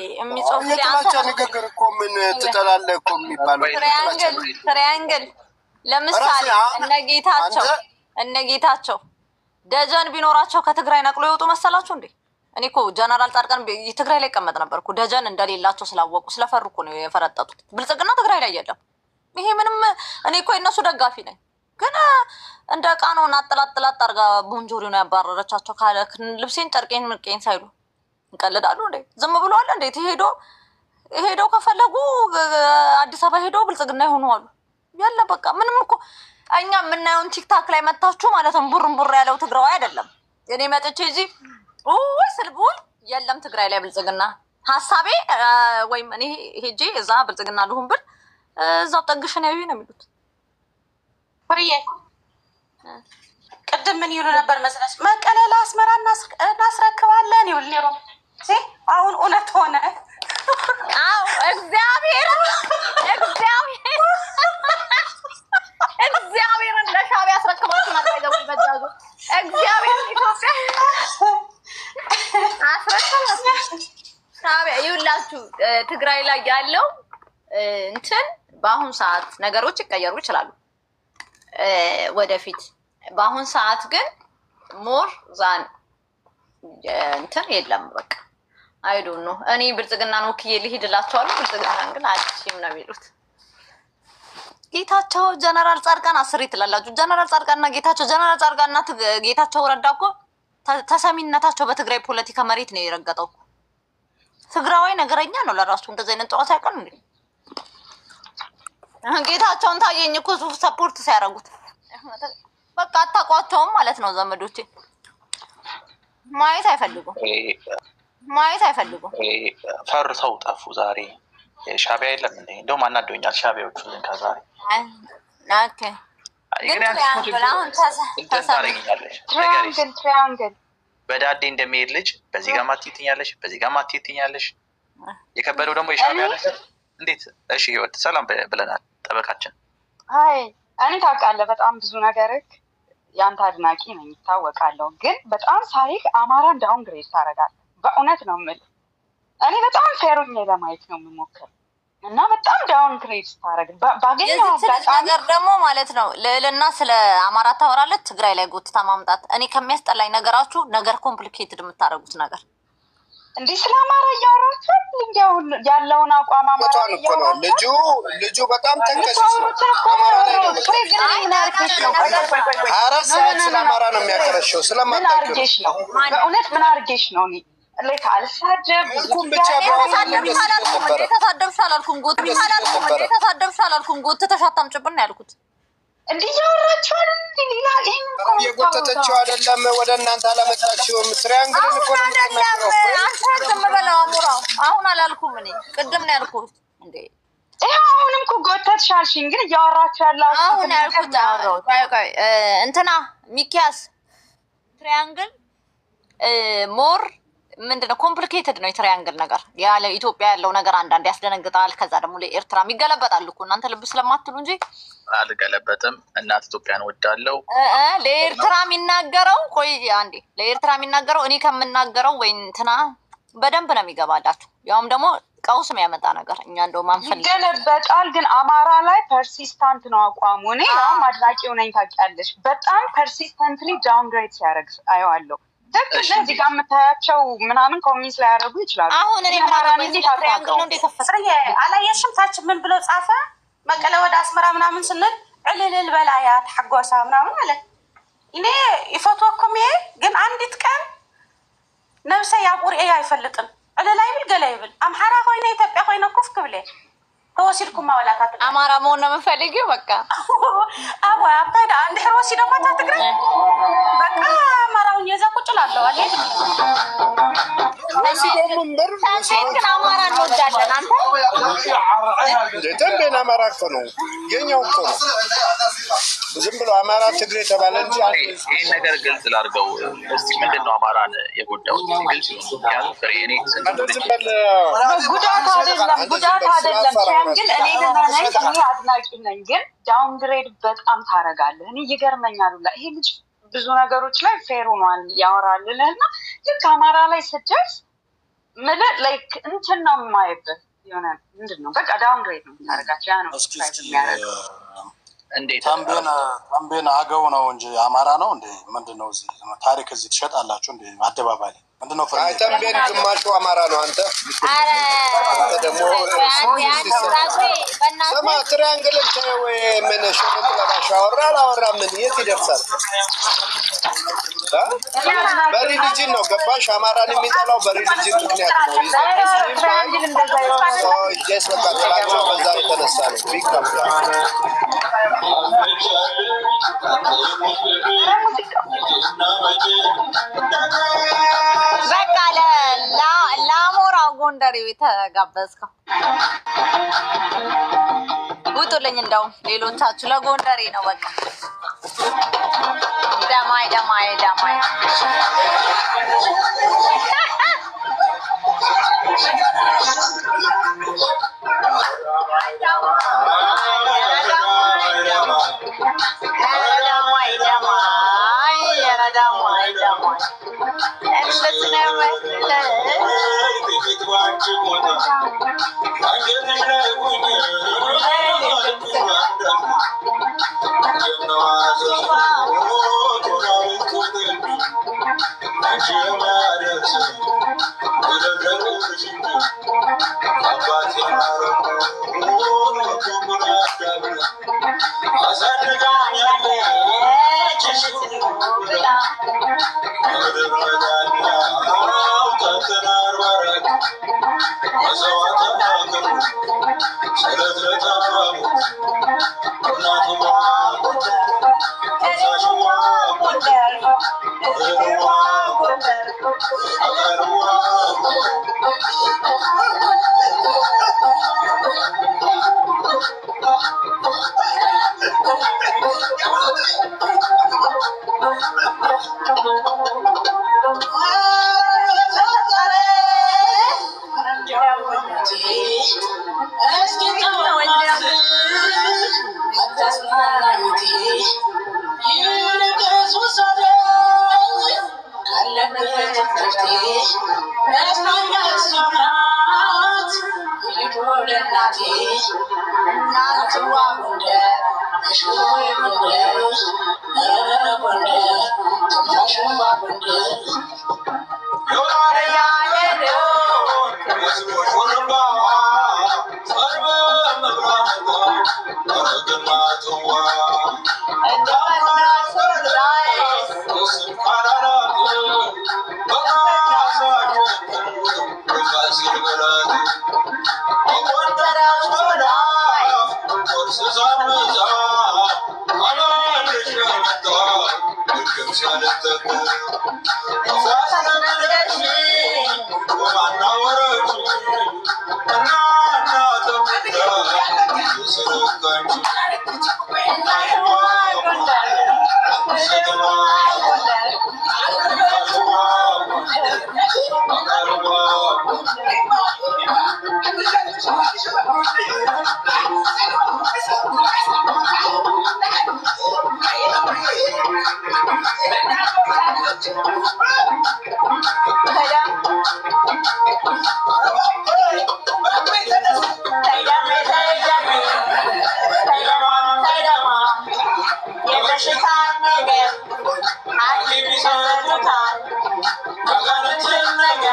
ንግግር እኮ ምን ትጠላለህ እኮ የሚባለው ትሪያንግል ለምሳሌ እነ ጌታቸው ደጀን ቢኖራቸው ከትግራይ ነቅሎ ይወጡ መሰላችሁ እንዴ? እኔ እኮ ጀነራል ጻድቃን ትግራይ ላይ ቀመጥ ነበርኩ። ደጀን እንደሌላቸው ስላወቁ ስለፈሩ እኮ ነው የፈረጠጡት። ብልጽግና ትግራይ ላይ የለም። ይሄ ምንም እኔ እኮ የነሱ ደጋፊ ነኝ። ግን እንደ ዕቃ ነው አጥላጥላት አርጋ ቦንጆሪ ነው ያባረረቻቸው። ካለ ልብሴን ጨርቄን ምርቄን ሳይሉ እንቀልዳሉ እንዴ? ዝም ብለዋል እንዴ? ሄዶ ከፈለጉ አዲስ አበባ ሄዶ ብልጽግና ይሆኑ አሉ። ያለ በቃ ምንም እኮ እኛ የምናየውን ቲክታክ ላይ መታችሁ ማለት ነው። ቡርንቡር ያለው ትግራዋይ አይደለም። እኔ መጥቼ እዚህ ስልቡን የለም ትግራይ ላይ ብልጽግና ሀሳቤ ወይም እኔ ሄጄ እዛ ብልጽግና ልሁን ብል እዛው ጠግሽን ያዩ ነው የሚሉት። ፍሬዬ ቅድም ምን ይሉ ነበር መሰለሽ? መቀሌ ለአስመራ እናስረክባለን ይሉ ኔሮ አሁን እውነት ሆነ። አዎ እግዚአብሔርን ለሻዕቢያ አስረክባችሁ ማድረግ ይበጃሉ። እግዚአብሔር ኢትዮጵያ አስረክባችሁ ሻዕቢያ ይውላችሁ። ትግራይ ላይ ያለው እንትን በአሁን ሰዓት ነገሮች ይቀየሩ ይችላሉ ወደፊት። በአሁን ሰዓት ግን ሞር ዛን እንትን የለም በቃ አይዶ ነው። እኔ ብልጽግናን ወክዬ ልሂድላቸዋለሁ። ብልጽግናን ግን አጭም ነው የሚሉት። ጌታቸው ጀነራል ጻድቃን አስሬ ትላላችሁ። ጀነራል ጻድቃንና ጌታቸው ረዳ እኮ ተሰሚነታቸው በትግራይ ፖለቲካ መሬት ነው የረገጠው። ትግራዋይ ነገረኛ ነው ለራሱ እንደዚህ አይነት ጨዋታ ያውቃል እንዴ? ጌታቸውን ታየኝ እኮ ሰፖርት ሲያደርጉት በቃ አታውቋቸውም ማለት ነው። ዘመዶቼ ማየት አይፈልጉም። ፈርተው ጠፉ። ዛሬ ሻቢያ የለም እንዴ? እንደውም አናዶኛል ሻቢያዎቹ ከዛሬ ትሪያንግል በዳዴ እንደሚሄድ ልጅ በዚህ ጋር ማትይ ትኛለሽ፣ በዚህ ጋር ማትይ ትኛለሽ። የከበደው ደግሞ የሻቢያ ነገር እንዴት? እሺ ህይወት ሰላም ብለናል ጠበቃችን። አይ እኔ ታውቃለህ በጣም ብዙ ነገርክ ያንተ አድናቂ ነኝ ይታወቃለሁ። ግን በጣም ሳይክ አማራን ዳውን ግሬድ ታደርጋለህ። በእውነት ነው የምልህ። እኔ በጣም ፌሩኝ ለማየት ነው የምሞክር እና በጣም ዳውን ግሬድ ታደርግ ባገኘው ነገር ደግሞ ማለት ነው ልዕልና ስለ አማራ ታወራለች ትግራይ ላይ ጎትታ ማምጣት። እኔ ከሚያስጠላኝ ነገራችሁ ነገር ኮምፕሊኬትድ የምታደርጉት ነገር እንዲህ ስለ አማራ እያወራችሁ እንዲያው ያለውን አቋም አማራ እኮ ነው ልጁ በጣም ተንቀሳቅሶ አማራ ላይ ነው አራት ሰዓት ስለ አማራ ነው የሚያከረሸው። ስለማታውቂው ነው በእውነት ምን አድርጌሽ ነው እኔ ለካ አልሳደብ እንኩም ብቻ ተሳደብሽ አላልኩም ጎትተሽ አታምጭብን ነው ያልኩት። እንዲህ እያወራችሁ ሌላ ይሄን እኮ የጎተተችው አይደለም ወደ እናንተ አላመጣችውም። ትሪያንግልን እኮ ነው የምትመክረው። አንተ ዝም በለው አሞራው። አሁን አላልኩም እኔ ቅድም ነው ያልኩት እንዴ። አሁንም እኮ ጎተትሽ አልሽኝ፣ ግን እያወራችሁ ያላችሁ አሁን ያልኩት ቆይ እንትና ሚኪያስ ትሪያንግል ሞር ምንድነው ኮምፕሊኬትድ ነው የትሪያንግል ነገር። ያለ ኢትዮጵያ ያለው ነገር አንዳንድ ያስደነግጣል። ከዛ ደግሞ ለኤርትራ ይገለበጣል እኮ እናንተ ልብ ስለማትሉ እንጂ አልገለበጥም። እናት ኢትዮጵያን ወዳለው ለኤርትራ የሚናገረው ቆይ አንዴ ለኤርትራ የሚናገረው እኔ ከምናገረው ወይ እንትና በደንብ ነው የሚገባላችሁ። ያውም ደግሞ ቀውስ የሚያመጣ ነገር እኛ እንደውም አንፈልግም። ይገለበጣል። ግን አማራ ላይ ፐርሲስታንት ነው አቋሙ። እኔ ያውም አድናቂው ነኝ ታውቂያለሽ። በጣም ፐርሲስተንትሊ ዳውንግሬድ ሲያደርግ አየዋለሁ። እዚህ ጋር የምታያቸው ምናምን ኮሚኒስ ላይ ያደረጉ ይችላሉ። አሁን እኔ አላየሽም? ታች ምን ብሎ ጻፈ? መቀለ ወደ አስመራ ምናምን ስንል ዕልልል በላያ ተሐጓሳ ምናምን አለ። እኔ ይፈትወኩም ይሄ ግን አንዲት ቀን ነብሰ ያቁር ኤ አይፈልጥም ዕልል አይብል ገለ ይብል አምሓራ ኮይነ ኢትዮጵያ ኮይነ ኩፍ ክብለ ተወሲድኩም ማወላታት አማራ መሆን ነው የምፈልገው። በቃ አዋ አባዳ አንድ ህሮሲ ደግሞ ታትግረ በቃ አማራውን የዛ ቁጭላለሁ አለ ግን አማራ እንወዳለን። አንተ የትንቤን አማራ እኮ ነው የኛው እኮ ነው። ዝም ብሎ አማራ ትግሬ ተባለ እንጂ ይህን ነገር ግልጽ ላድርገው እስቲ። ምንድን ነው አማራን የጎዳው? ግልጽ ነው ፍሬ እኔ ጉዳት አይደለም ግን እኔ አድናቂ ነኝ። ግን ዳውንግሬድ በጣም ታደርጋለህ። እኔ ይገርመኛል ሁላ ይሄ ልጅ ብዙ ነገሮች ላይ ፌር ሆኗል ያወራልልህና ልክ አማራ ላይ ስትደርስ ምልህ ላይክ እንትን ነው የማይብህ የሆነ ምንድን ነው በቃ ዳውንግሬድ ነው የምታደርጋቸው። ያ ነው የሚያደርገው። ተንቤን አገው ነው እንጂ አማራ ነው እንዴ? ምንድን ነው እዚህ ታሪክ እዚህ ትሸጣላችሁ እንዴ? አደባባይ ምንድን ነው? ተንቤን ግማሹ አማራ ነው። አንተ ደግሞ ስማ ትሪያንግልን ተይው። ምን ሽርጥ ለባሽ አወራ አላወራ ምን የት ይደርሳል? በሪሊጅን ነው ገባሽ? አማራን የሚጠላው በሪሊጅን ምክንያት ነው። ጀስ መካከላቸው በዛ የተነሳ ነው። ቢካም በቃ ለአሞራው ጎንደሬው የተጋበዝከው ውጡልኝ። እንደውም ሌሎቻችሁ ለጎንደሬ ነው በቃ ደማይ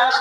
I'm